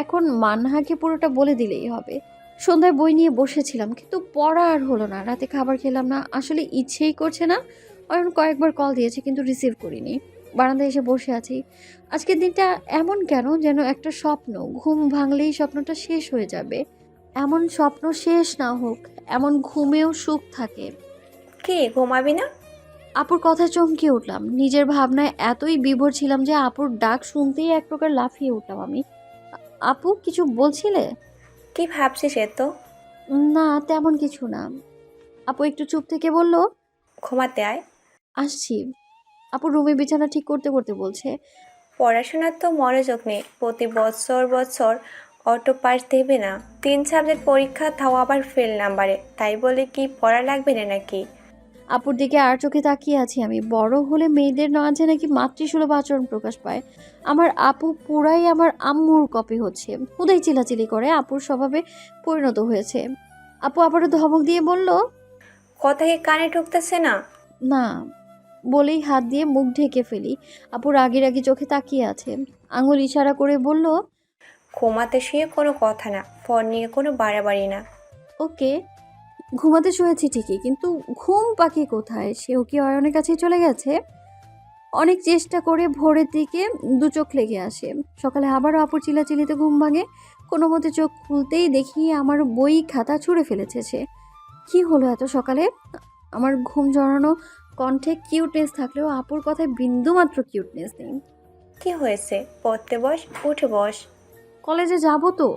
এখন মানহাকে পুরোটা বলে দিলেই হবে। সন্ধ্যায় বই নিয়ে বসেছিলাম, কিন্তু পড়া আর হলো না। রাতে খাবার খেলাম না, আসলে ইচ্ছেই করছে না। অয়ন কয়েকবার কল দিয়েছে কিন্তু রিসিভ করিনি। বারান্দায় এসে বসে আছি। আজকের দিনটা এমন কেন যেন একটা স্বপ্ন, ঘুম ভাঙলেই স্বপ্নটা শেষ হয়ে যাবে। এমন স্বপ্ন শেষ না হোক, এমন ঘুমেও সুখ থাকে। কি ঘুমাবি না? আপুর কথায় চমকে উঠলাম। নিজের ভাবনায় এতই বিভোর ছিলাম যে আপুর ডাক শুনতেই এক প্রকার লাফিয়ে উঠলাম আমি। আপু কিছু বলছিলে? কি ভাবছিস এত? না তেমন কিছু না। আপু একটু চুপ থেকে বলল, ঘুমাতে আয়। আসছি। আপু রুমে বিছানা ঠিক করতে করতে বলছে, পড়াশোনার তো মনোযোগ নেই, প্রতি বছর বছর অটো পাস দেবে না, 3 সাবজেক্ট পরীক্ষা, তাও আবার ফেল নাম্বারে, তাই বলে কি পড়া লাগবে না নাকি? আপুর দিকে আর চোখে তাকিয়ে আছি আমি। বড় হলে মেয়েদের মাঝে নাকি মাতৃসুলভ আচরণ প্রকাশ পায়। আমার আপু পুরাই আমার আম্মুর কপি হচ্ছে। হুদাই চিলাচিলি করে, আপুর স্বভাবে পরিণত হয়েছে। আপু আবারও ধমক দিয়ে বলল, কথা কি কানে ঢুকতেছে না? না বলেই হাত দিয়ে মুখ ঢেকে ফেলি। আপু রাগি রাগি চোখে তাকিয়ে আছে, আঙুল ইশারা করে বলল, ঘুমাতে শুয়ে কোনো কথা না, ফোন নিয়ে কোনো বাড়াবাড়ি না। ওকে। ঘুমাতে শুয়েছি ঠিকই, কিন্তু ঘুম পাখি কোথায়? সেও কি অয়নের কাছেই চলে গেছে? অনেক চেষ্টা করে ভোরের দিকে দু চোখ লেগে আসে। সকালে আবারও আপুর চিলাচিলিতে ঘুম ভাঙে। কোনো মতে চোখ খুলতেই দেখি আমার বই খাতা ছুঁড়ে ফেলেছে সে। কি হলো এত সকালে? আমার ঘুম জড়ানো কণ্ঠে কিউটনেস থাকলেও আপুর কথায় বিন্দুমাত্র কিউটনেস নেই। কি হয়েছে? পড়তে বস, উঠে বস। কলেজে যাব তো।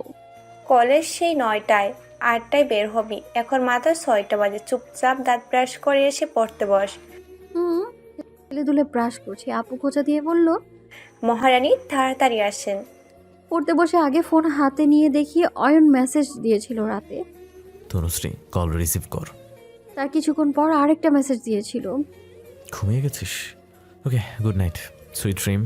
কলেজ সেই 9টায়, 8টায় বের হবি, এখন মাত্র 6টা বাজে। চুপচাপ দাঁত ব্রাশ করে এসে পড়তে বস। হুম, তুলে তুলে ব্রাশ করছি। আপু খোঁচা দিয়ে বলল, মহারানী তাড়াতাড়ি আসেন। পড়তে বসে আগে ফোন হাতে নিয়ে দেখি অয়ন মেসেজ দিয়েছিল রাতে। তনুশ্রী কল রিসিভ কর। তার কিছুক্ষণ পর আরেকটা মেসেজ দিয়েছিল, ঘুমিয়ে গেছিস? ওকে, গুড নাইট, সুইট ড্রিম।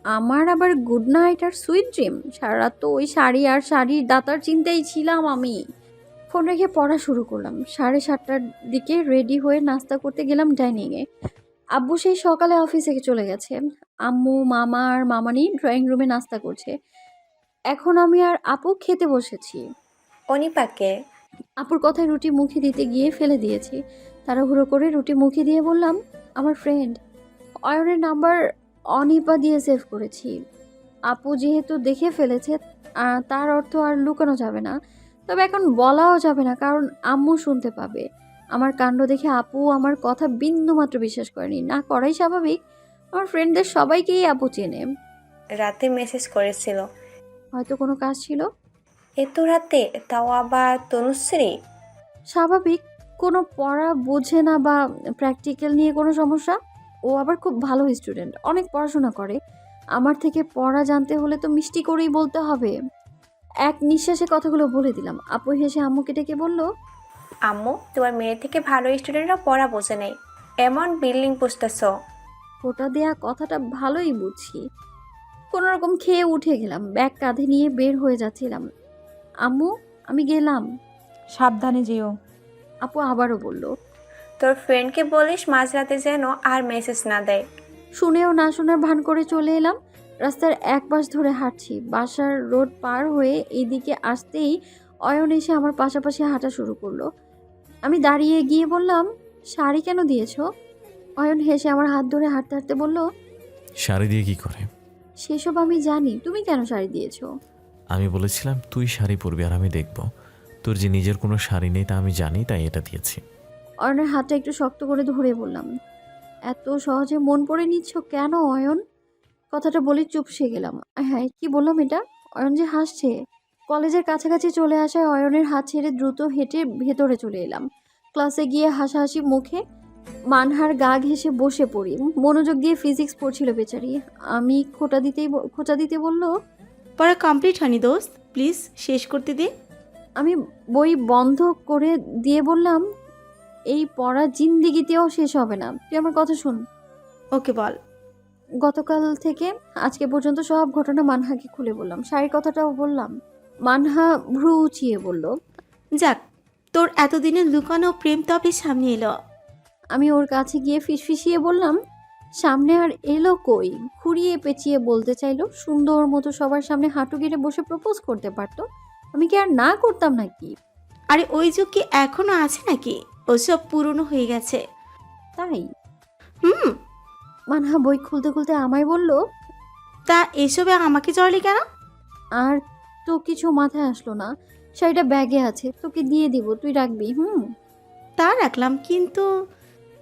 আমার আবার গুড নাইট আর সুইট ড্রিম? সারা রাত তো ওই শাড়ি আর শাড়ির দাতার চিন্তাই ছিলাম আমি। ফোন রেখে পড়া শুরু করলাম। 7:30টার দিকে রেডি হয়ে নাস্তা করতে গেলাম ডাইনিংয়ে। আব্বু সেই সকালে অফিসে চলে গেছে। আম্মু, মামা আর মামানি ড্রয়িং রুমে নাস্তা করছে। এখন আমি আর আপু খেতে বসেছি। অনিপাকে আপুর কথায় রুটি মুখে দিতে গিয়ে ফেলে দিয়েছি। তাড়াহুড়ো করে রুটি মুখে দিয়ে বললাম, আমার ফ্রেন্ড অয়নের নাম্বার অনিপা দিয়ে সেভ করেছি। আপু যেহেতু দেখে ফেলেছে, তার অর্থ আর লুকানো যাবে না। তবে এখন বলাও যাবে না, কারণ আম্মু শুনতে পাবে। আমার কাণ্ড দেখে আপু আমার কথা বিন্দুমাত্র বিশ্বাস করেনি, না করাই স্বাভাবিক। আমার ফ্রেন্ডদের সবাইকেই আপু চেনে। রাতে মেসেজ করেছিল। হয়তো কোনো কাজ ছিল। এত রাতে, তাও আবার তনুশ্রী। স্বাভাবিক, কোনো পড়া বোঝে না বা প্র্যাকটিক্যাল নিয়ে কোনো সমস্যা। ও আবার খুব ভালো স্টুডেন্ট, অনেক পড়াশোনা করে। আমার থেকে পড়া জানতে হলে তো মিষ্টি করেই বলতে হবে। এক নিঃশ্বাসে কথাগুলো বলে দিলাম। আপু হেসে আম্মুকে ডেকে বলল, আম্মু, তোমার মেয়ে থেকে ভালো স্টুডেন্টরা পড়া বোঝে নেই, এমন বিল্ডিং পুষতেছ। ফোঁটা দেয়া কথাটা ভালোই বুঝি। কোনো রকম খেয়ে উঠে গেলাম, ব্যাগ কাঁধে নিয়ে বের হয়ে যাচ্ছিলাম। আম্মু আমি গেলাম। সাবধানে যেও। আপু আবারও বলল, তোর ফ্রেন্ডকে বলিস মাঝরাতে যেন আর মেসেজ না দেয়। শুনেও না শোনার ভান করে চলে এলাম। রাস্তার এক পাশ ধরে হাঁটছি। বাসার রোড পার হয়ে এইদিকে আসতেই অয়ন এসে আমার পাশাপাশি হাঁটা শুরু করলো। আমি দাঁড়িয়ে গিয়ে বললাম, শাড়ি কেন দিয়েছো? অয়ন হেসে আমার হাত ধরে হাঁটতে হাঁটতে বলল, শাড়ি দিয়ে কি করে? সেসব আমি জানি, তুমি কেন শাড়ি দিয়েছো? আমি বলেছিলাম তুই শাড়ি পরবি আর আমি দেখব। তোর যে নিজের কোনো শাড়ি নেই তা আমি জানি, তাই এটা দিয়েছি। অয়নের হাতটা একটু শক্ত করে ধরে বললাম, এত সহজে মন পড়ে নিচ্ছ কেন অয়ন? কথাটা বলে চুপসে গেলাম। হ্যাঁ, কি বললাম এটা? অয়ন যে হাসছে। কলেজের কাছাকাছি চলে আসায় অয়নের হাত ছেড়ে দ্রুত হেঁটে ভেতরে চলে এলাম। ক্লাসে গিয়ে হাসাহাসি মুখে মানহার গা ঘেঁষে বসে পড়ি। মনোযোগ দিয়ে ফিজিক্স পড়ছিল বেচারি। আমি খোঁচা দিতে বলল, পড়া কমপ্লিট হয়নি দোস্ত, প্লিজ শেষ করতে দে। আমি বই বন্ধ করে দিয়ে বললাম, এই পড়া জিন্দিগিতেও শেষ হবে না, তুই আমার কথা শোন। ওকে বল। গতকাল থেকে আজকে পর্যন্ত সব ঘটনা মানহাকে খুলে বললাম, শাড়ির কথাটাও বললাম। মানহা ভ্রু উঁচিয়ে বলল, যাক, তোর এতদিনের লুকানো প্রেম তবে সামনে এলো। আমি ওর কাছে গিয়ে ফিসফিসিয়ে বললাম, সামনে আর এলো কই? খুঁড়িয়ে পেঁচিয়ে বলতে চাইলো, সুন্দর মতো সবার সামনে হাঁটু গেড়ে বসে প্রপোজ করতে পারতো, আমি কি আর না করতাম নাকি? আরে ওই যুগ কি এখনো আছে নাকি? ওসব পুরনো হয়ে গেছে। তাই? হুম। মানহা বই খুলতে খুলতে আমায় বলল, তা এসবে আমাকে জড়লি কেন? আর তো কিছু মাথায় আসলো না, শাড়িটা ব্যাগে আছে, তোকে দিয়ে দিব, তুই রাখবি। তা রাখলাম, কিন্তু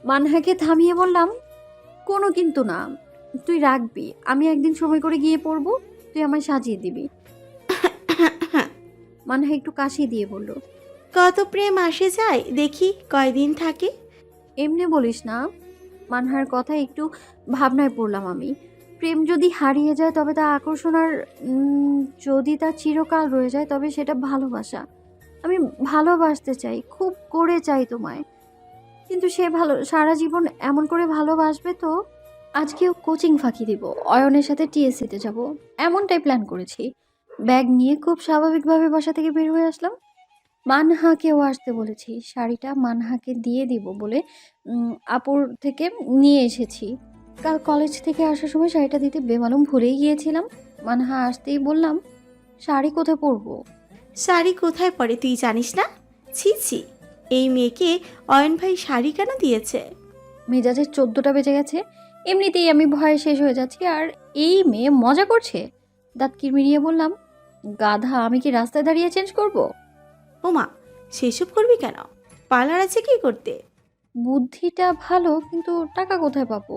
মানহাকে থামিয়ে বললাম, কোনো কিন্তু না, তুই রাখবি, আমি একদিন সময় করে গিয়ে পড়বো, তুই আমায় সাজিয়ে দিবি। মানহা একটু কাশি দিয়ে বলল, কত প্রেম আসে যায় দেখি, কয়দিন থাকে। এমনি বলিস না। মানহার কথা একটু ভাবনায় পড়লাম আমি। প্রেম যদি হারিয়ে যায় তবে তা আকর্ষণ, আর যদি তা চিরকাল রয়ে যায় তবে সেটা ভালোবাসা। আমি ভালোবাসতে চাই, খুব করে চাই তোমায়, কিন্তু সে সারা জীবন এমন করে ভালোবাসবে তো? আজকেও কোচিং ফাঁকি দিব, অয়নের সাথে টিএসসিতে যাব, এমনটাই প্ল্যান করেছি। ব্যাগ নিয়ে খুব স্বাভাবিকভাবে বাসা থেকে বের হয়ে আসলাম। মানহাকেও আসতে বলেছি, শাড়িটা মানহাকে দিয়ে দিব বলে আপুর থেকে নিয়ে এসেছি। কাল কলেজ থেকে আসার সময় শাড়িটা দিতে বেমালুম ভুলেই গিয়েছিলাম। মানহা আসতেই বললাম, শাড়ি কোথায় পরবো? শাড়ি কোথায় পরে তুই জানিস না? ছি ছি, এই মেয়েকে অয়ন ভাই শাড়ি কেন দিয়েছে? মেজাজের 14টা বেজে গেছে, এমনিতেই আমি ভয়ে শেষ হয়ে যাচ্ছি, আর এই মেয়ে মজা করছে। দাঁত কিরমিরিয়ে বললাম, গাধা, আমি কি রাস্তায় দাঁড়িয়ে চেঞ্জ করব? ওমা, সেসব করবি কেন? পার্লার আছে কি করতে? বুদ্ধিটা ভালো, কিন্তু টাকা কোথায় পাবো?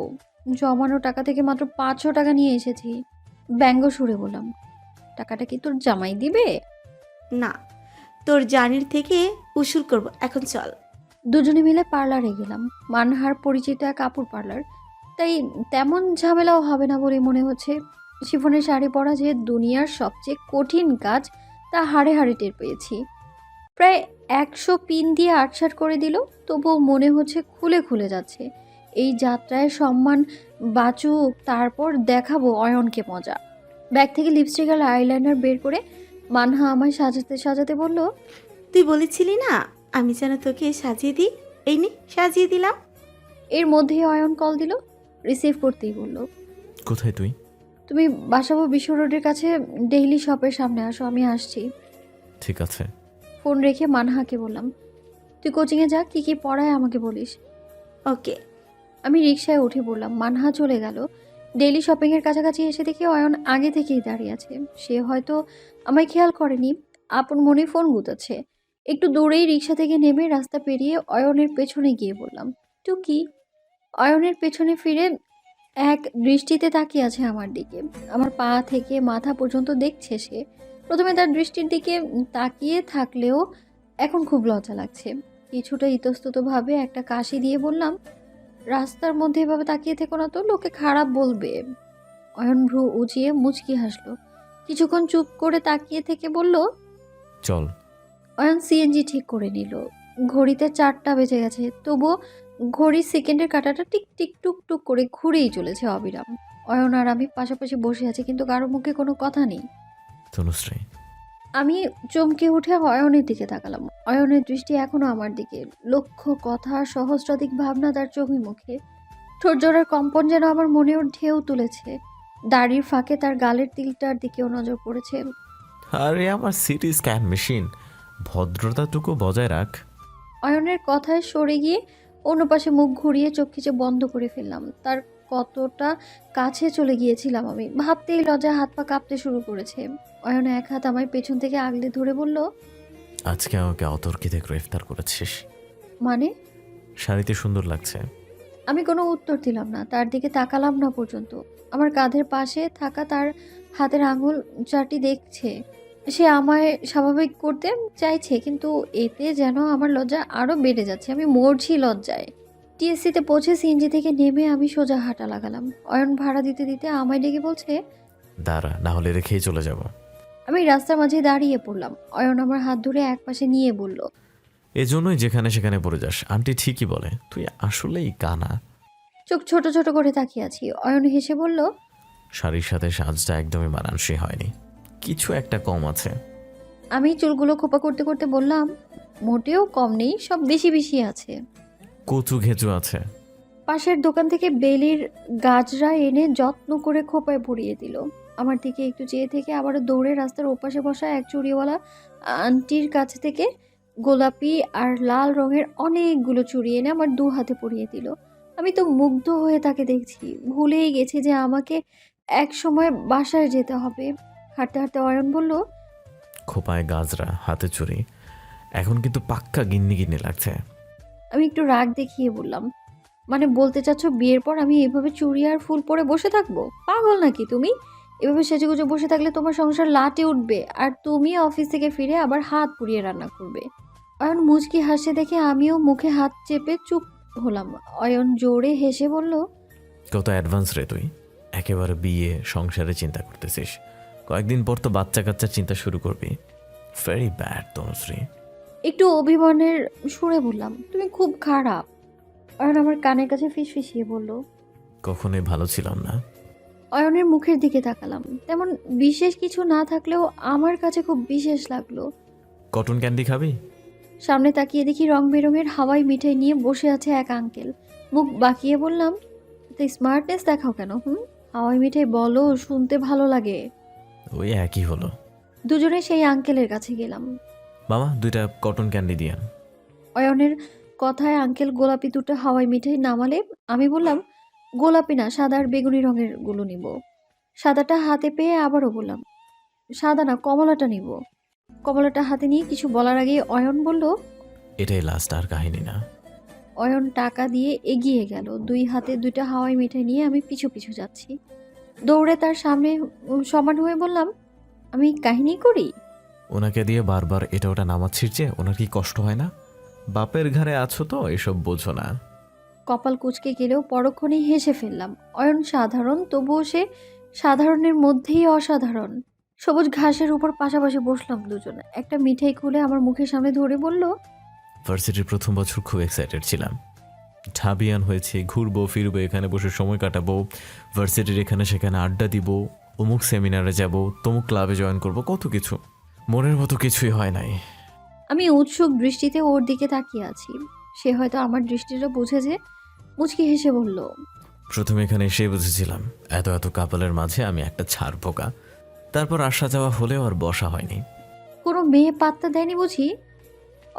জমানো টাকা থেকে মাত্র 500 টাকা নিয়ে এসেছি। ব্যঙ্গ সুরে বললাম, টাকাটা কি তোর জামাই দিবে? না, তোর জানির থেকে উসুল করব, এখন চল। দুজনে মিলে পার্লারে গেলাম। মানহার পরিচিত এক কাপড় পার্লার, তাই তেমন ঝামেলাও হবে না বলে মনে হচ্ছে। শিফনের শাড়ি পরা যে দুনিয়ার সবচেয়ে কঠিন কাজ তা হাড়ে হাড়ে টের পেয়েছি। প্রায় 100 পিন দিয়ে আটসাট করে দিল, তবুও মনে হচ্ছে খুলে খুলে যাচ্ছে। এই যাত্রায় সম্মান বাঁচুক, তারপর দেখাবো অয়নকে মজা। ব্যাগ থেকে লিপস্টিক আর আইলাইনার বের করে মানহা আমায় সাজাতে সাজাতে বলল, তুই বলেছিলি না আমি যেন তোকে সাজিয়ে দিই, এই নে সাজিয়ে দিলাম। এর মধ্যেই অয়ন কল দিল। রিসিভ করতেই বলল, কোথায় তুই? তুমি বাসাবো বিশ্ব রোডের কাছে ডেইলি শপের সামনে আসো, আমি আসছি। ঠিক আছে। ফোন রেখে মানহাকে বললাম, তুই কোচিংয়ে যা, কি কি পড়ায় আমাকে বলিস। ওকে। আমি রিকশায় উঠে পড়লাম। মানহা চলে গেল। ডেইলি শপিংয়ের কাছাকাছি এসে দেখি অয়ন আগে থেকেই দাঁড়িয়ে আছে। সে হয়তো আমায় খেয়াল করেনি, আপন মনে ফোন গুতাচ্ছে। একটু দূরেই রিকশা থেকে নেমে রাস্তা পেরিয়ে অয়নের পেছনে গিয়ে বললাম, টুকি। অয়নের পেছনে ফিরে এক দৃষ্টিতে তাকিয়ে আছে আমার দিকে। আমার পা থেকে মাথা পর্যন্ত দেখছে সে। প্রথমে তার দৃষ্টির দিকে তাকিয়ে থাকলেও এখন খুব লজ্জা লাগছে। কিছুটা ইতস্ততভাবে একটা কাশি দিয়ে বললাম, রাস্তার মধ্যে এভাবে তাকিয়ে থেকো না তো, লোকে খারাপ বলবে। অয়ন ভ্রু উঁচিয়ে মুচকি হাসলো। কিছুক্ষণ চুপ করে তাকিয়ে থেকে বলল, চল। অয়ন সিএনজি ঠিক করে নিল। ঘড়িতে 4টা বেজে গেছে, তবুও ঘড়ির সেকেন্ডের কাঁটাটা টিক টিক টুক টুক করে ঘুরেই চলেছে অবিরাম। অয়ন আর আমি পাশাপাশি বসে আছি, কিন্তু কারো মুখে কোনো কথা নেই। তনুশ্রী। আমি চমকে উঠে অয়নের দিকে তাকালাম। অয়নের দৃষ্টি এখনো আমার দিকে, লক্ষ কথা, সহস্রাধিক ভাবনা তার চোখে মুখে। ঠোঁট জোড়ার কম্পন যেন আমার মনেও ঢেউ তুলেছে। দাড়ির ফাঁকে তার গালের তিলটার দিকেও নজর পড়েছে। আরে আমার সিটি স্ক্যান মেশিন, ভদ্রতাটুকু বজায় রাখ। অয়নের কথায় সরে গিয়ে অন্য পাশে মুখ ঘুরিয়ে চোখ খিচে বন্ধ করে ফেললাম। তার কতটা কাছে চলে গিয়েছিলাম আমি, ভাবতেই লজ্জায় হাত পা কাঁপতে শুরু করেছে। অয়ন এক হাত আমায় পেছন থেকে আগলে ধরে বলল, আজকে আমাকে অতর্কিতে গ্রেফতার করেছিস। মানে? শাড়িতে সুন্দর লাগছে। আমি কোনো উত্তর দিলাম না, তার দিকে তাকালাম না পর্যন্ত। আমার কাঁধের পাশে থাকা তার হাতের আঙুল চারটি দেখছে। সে আমায় স্বাভাবিক করতে চাইছে, কিন্তু এতে যেন আমার লজ্জা আরও বেড়ে যাচ্ছে। আমি মরছি লজ্জায়। টিএসসিতে পৌঁছে সিএনজি থেকে নেমে আমি সোজা হাঁটা লাগালাম। অয়ন ভাড়া দিতে দিতে আমায় ডেকে বলছে, দাঁড়া, না হলে রেখেই চলে যাব। আমি রাস্তার মাঝে দাঁড়িয়ে পড়লাম। অয়ন আমার হাত ধরে একপাশে নিয়ে বলল, এজন্যই যেখানে সেখানে পড়ে যাস। আন্টি ঠিকই বলে, তুই আসলেই কানা। চোখ ছোট ছোট করে তাকিয়ে আছি। অয়ন হেসে বলল, শাড়ির সাথে সাজটা একদমই মানানসই হয়নি, কিছু একটা কম আছে। আমি চুলগুলো খোপা করতে করতে বললাম, মোটেও কম নেই, সব বেশি বেশি আছে। কচু ঘেঁচু আছে। পাশের দোকান থেকে বেলির গাজরা এনে যত্ন করে খোপায় ভরিয়ে দিল। আমার দিকে একটু চেয়ে থেকে আবারও দৌড়ে রাস্তার ওপাশে বসা এক চুড়িওয়ালা আন্টির কাছ থেকে গোলাপি আর লাল রঙের অনেকগুলো চুড়ি এনে আমার দু হাতে পরিয়ে দিল। আমি তো মুগ্ধ হয়ে তাকে দেখছি, ভুলেই গেছি যে আমাকে এক সময় বাসায় যেতে হবে। হাঁটতে হাঁটতে অয়ন বলল, খোপায় গাজরা, হাতে চুরি, এখন কিন্তু পাক্কা গিন্নি গিন্নি লাগছে। আমি একটু রাগ দেখিয়ে বললাম, মানে বলতে চাচ্ছ বিয়ের পর আমি এভাবে চুড়ি আর ফুল পরে বসে থাকবো? পাগল নাকি তুমি? এভাবে সেজেগুজে বসে থাকলে তোমার সংসার লাটে উঠবে, আর তুমি অফিস থেকে ফিরে আবার হাত পুড়িয়ে রান্না করবে। অয়ন মুচকি হাসে দেখে আমিও মুখে হাত চেপে চুপ হলাম। অয়ন জোরে হেসে বলল, কত অ্যাডভান্স রে তুই, একেবারে বিয়ে সংসারে চিন্তা করতেছিস। কয়েকদিন পর তো বাচ্চা কাচ্চার চিন্তা শুরু করবি। Very bad Tanushree. একটু অভিমানের সুরে বললাম, তুমি খুব খারাপ। অয়ন আমার কানের কাছে ফিসফিসিয়ে বলল, কখনোই ভালো ছিলাম না। অয়নের মুখের দিকে তাকালাম, তেমন বিশেষ কিছু না থাকলেও আমার কাছে খুব বিশেষ লাগলো। কটন ক্যান্ডি খাবি? সামনে তাকিয়ে দেখি রং বেরঙের হাওয়াই মিঠাই নিয়ে বসে আছে এক আঙ্কেল। মুখ বাঁকিয়ে বললাম, তো স্মার্টনেস দেখাও কেন? হাওয়াই মিঠাই বলো, শুনতে ভালো লাগে। ওই একই হলো। দুজনে সেই আঙ্কেলের কাছে গেলাম। মামা 2টা কটন ক্যান্ডি দিয়ান। অয়নের কথায় আঙ্কেল গোলাপি দুটো হাওয়াই মিঠাই নামালে আমি বললাম, গোলাপি না, সাদা আর বেগুনি রঙের গুলো নিব। সাদাটা হাতে পেয়ে আবারও বললাম, সাদা না, কমলাটা নিব। কমলাটা হাতে নিয়ে কিছু বলার আগেই অয়ন বলল, এটাই লাস্ট, আর কাহিনী না। অয়ন টাকা দিয়ে এগিয়ে গেল। দুই হাতে 2টা হাওয়াই মিঠাই নিয়ে আমি পিছু পিছু যাচ্ছি। দৌড়ে তার সামনে সমান হয়ে বললাম, আমি কাহিনী করি? ওনাকে দিয়ে বারবার এটা ওটা নামাচ্ছিস যে, ওনার কি কষ্ট হয় না? বাপের ঘরে আছো তো, এসব বোঝো না। কপাল কুঁচকে গেলেও পরক্ষণেই হেসে ফেললাম। অয়ন সাধারণ, তবুও সে সাধারণের মধ্যেই অসাধারণ। সবুজ ঘাসের উপর পাশাপাশি বসলাম দুজনে। একটা মিঠাই খুলে আমার মুখের সামনে ধরে বলল, ভার্সিটির প্রথম বছর খুব এক্সাইটেড ছিলাম। ঢাবিয়ান হয়েছে, ঘুরবো ফিরবো, এখানে বসে সময় কাটাবো, ভার্সিটির এখানে সেখানে আড্ডা দিব, অমুক সেমিনারে যাব, তমুক ক্লাবে জয়েন করব, কত কিছু। মনের মতো কিছুই হয় নাই। আমি উৎসুক দৃষ্টিতে ওর দিকে তাকিয়ে আছি। সে হয়তো আমার দৃষ্টিটা বুঝেছে, মুচকি হেসে বলল, প্রথমে এখানে এসে বুঝেছিলাম এত এত কাপলের মাঝে আমি একটা ছাড় পোকা। তারপর আসা যাওয়া হলেও আর বসা হয়নি। কোনো মেয়ে পাত্তা দেয়নি বুঝি?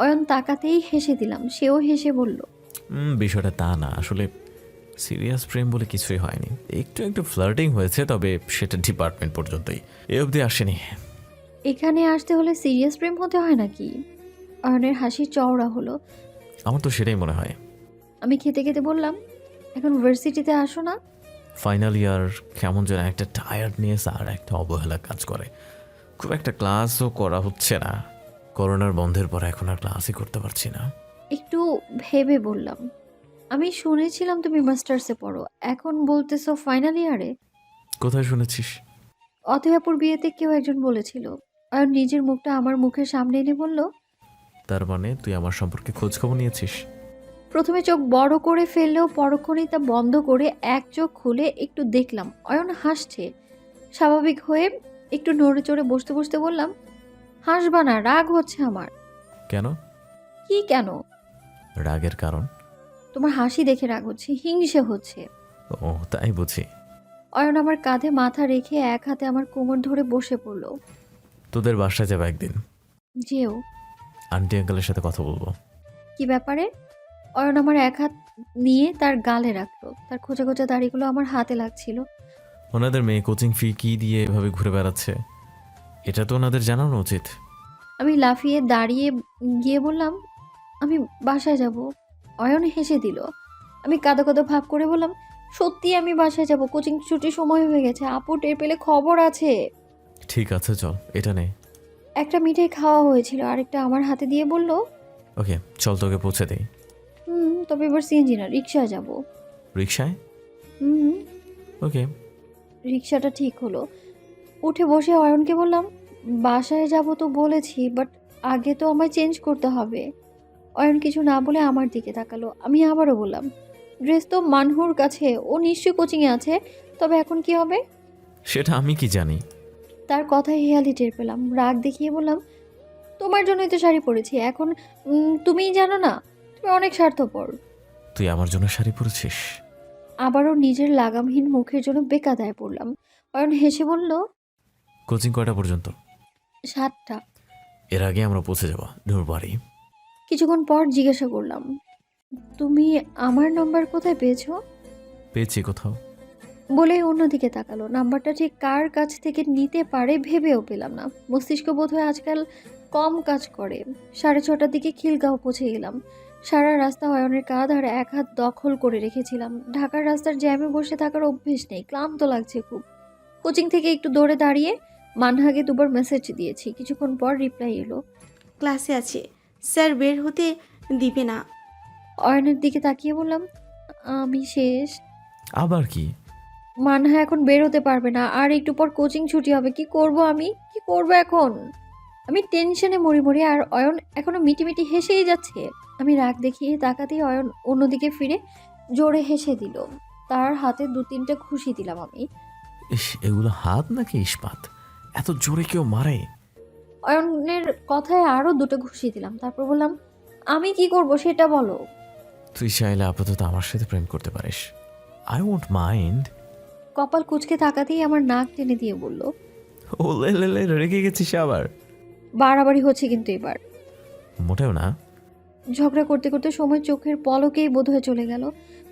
অয়ন তাকাতেই হেসে দিলাম। সেও হেসে বলল, বিষয়টা তা না, আসলে সিরিয়াস প্রেম বলে কিছুই হয়নি। একটু একটু ফ্লার্টিং হয়েছে, তবে সেটা ডিপার্টমেন্ট পর্যন্তই, এ অবধি আসেনি। এখানে আসতে হলে সিরিয়াস প্রেম হতে হয় নাকি? অয়নের হাসি চওড়া হলো। আমার তো সেটাই মনে হয়। আমি খেতে খেতে বললাম, এখন ভার্সিটিতে আসো না? ফাইনাল ইয়ার কেমন যেন একটা টায়ার্ডনেস আর একটা অবহেলা কাজ করে। খুব একটা ক্লাসও করা হচ্ছে না। করোনার বন্ধের পর এখন আর ক্লাসই করতে পারছি না। একটু ভেবে বললাম, আমি শুনেছিলাম তুমি মাস্টার্সে পড়ো, এখন বলতেছো ফাইনাল ইয়ারে? কোথায় শুনেছিস? অথয়াপুর বিয়েতে কেউ একজন বলেছিল। অয়ন নিজের মুখটা আমার মুখের সামনে এনে বলল, তার মানে তুই আমার সম্পর্কে খোঁজ খবর নিয়েছিস? প্রথমে চোখ বড় করে ফেললেও পরক্ষণেই তা বন্ধ করে এক চোখ খুলে একটু দেখলাম অয়ন হাসছে। স্বাভাবিক হয়ে একটু নড়ে চড়ে বসতে বসতে বললাম, হাসবা না, রাগ হচ্ছে আমার। কেন? কি কেন? রাগের কারণ? তোমার হাসি দেখে রাগ হচ্ছে, হিংসে হচ্ছে। ও তাই বুঝি। অয়ন আমার কাঁধে মাথা রেখে এক হাতে আমার কোমর ধরে বসে পড়ল। তোদের বাসায় যাবো একদিন, যেও। আন্টি আঙ্কেলের সাথে কথা বলবো। কি ব্যাপারে? অয়ন আমার এক হাত নিয়ে তার গালে রাখলো। তার খোঁচা খোঁচা দাড়িগুলো আমার হাতে লাগছিল। ওনাদের মেয়ে কোচিং ফি কি দিয়ে এভাবে ঘুরে বেড়াচ্ছে, এটা তো ওনাদের জানানো উচিত। আমি লাফিয়ে দাঁড়িয়ে গিয়ে বললাম, আমি বাসায় যাব। অয়ন হেসে দিল। আমি কাঁদো কাঁদো ভাব করে বললাম, সত্যি আমি বাসায় যাব, কোচিং ছুটির সময় হয়ে গেছে, আপু টের পেলে খবর আছে। ঠিক আছে চল, এটা নে। একটা মিঠাই খাওয়া হয়েছিল, আরেকটা আমার হাতে দিয়ে বলল, ওকে চল তোকে পৌঁছে দেই। তবে এবার সিএনজি না, রিক্সায় যাব। রিক্সায়? হুম। ওকে। রিক্সাটা ঠিক হলো। উঠে বসে অয়নকে বললাম, বাসায় যাব তো বলেছি, বাট আগে তো আমায় চেঞ্জ করতে হবে। অয়ন কিছু না বলে আমার দিকে তাকালো। আমি আবারও বললাম, ড্রেস তো মানহুর কাছে, ও নিশ্চয়ই কোচিংয়ে আছে, তবে এখন কি হবে? সেটা আমি কি জানি? তার কথায় হেয়ালি টের পেলাম। রাগ দেখিয়ে বললাম, তোমার জন্যই তো শাড়ি পরেছি, এখন তুমিই জানো না? তুমি অনেক স্বার্থপর। তুই আমার জন্য শাড়ি পরেছিস? আবারও নিজের লাগামহীন মুখের জন্য বেকায়দায় পড়লাম। অয়ন হেসে বলল, কোচিং কয়টা পর্যন্ত? 7টা। এর আগে আমরা পৌঁছে যাবো নূর বাড়ি। কিছুক্ষণ পর জিজ্ঞাসা করলাম, তুমি আমার নাম্বার কোথায় পেয়েছো? পেয়েছি কোথাও। বলে অন্যদিকে তাকালো। নাম্বারটা ঠিক কার কাছ থেকে নিতে পারে ভেবেও পেলাম না। মস্তিষ্ক বোধহয় আজকাল কম কাজ করে। 6:30টার দিকে খিলগাঁও পৌঁছে গেলাম। সারা রাস্তা অয়নের কাঁধ আর এক হাত দখল করে রেখেছিলাম। ঢাকার রাস্তার জ্যামে বসে থাকার অভ্যেস নেই, ক্লান্ত লাগছে খুব। কোচিং থেকে একটু দৌড়ে দাঁড়িয়ে মানহাকে দুবার মেসেজ দিয়েছি। কিছুক্ষণ পর রিপ্লাই এলো, ক্লাসে আছে, স্যার বের হতে দিবে না। অয়নের দিকে তাকিয়ে বললাম, আমি শেষ। আবার কি? মানহা এখন বের হতে পারবে না, আর একটু পর কোচিং ছুটি হবে। কি করব আমি, কি করব এখন? আমি টেনশনে মরি মরি, আর অয়ন এখনো মিটিমিটি হেসেই যাচ্ছে। আমি রাগ দেখিয়ে তাকাতেই অয়ন অন্যদিকে ফিরে জোরে হেসে দিল। তার হাতে 2-3টে খুশি দিলাম আমি। ইস, এগুলো হাত নাকি ইস্পাত? এত জোরে কেউ মারে? অয়নের কথায় আরও 2টো খুশি দিলাম। তারপর বললাম, আমি কি করব সেটা বলো। তুই চাইলে আপাতত আমার সাথে প্রেম করতে পারিস, আই ওয়ন্ট মাইন্ড। কপাল কুঁচকে তাকাতেই আমার নাক টেনে দিয়ে বলল, ও লে লে লে, রেগে গেছিস আবার? বাড়াবাড়ি হচ্ছে কিন্তু এবার। মোটেও না। ঝগড়া করতে করতে সময় চোখের পলকেই বোধহয় চলে গেল।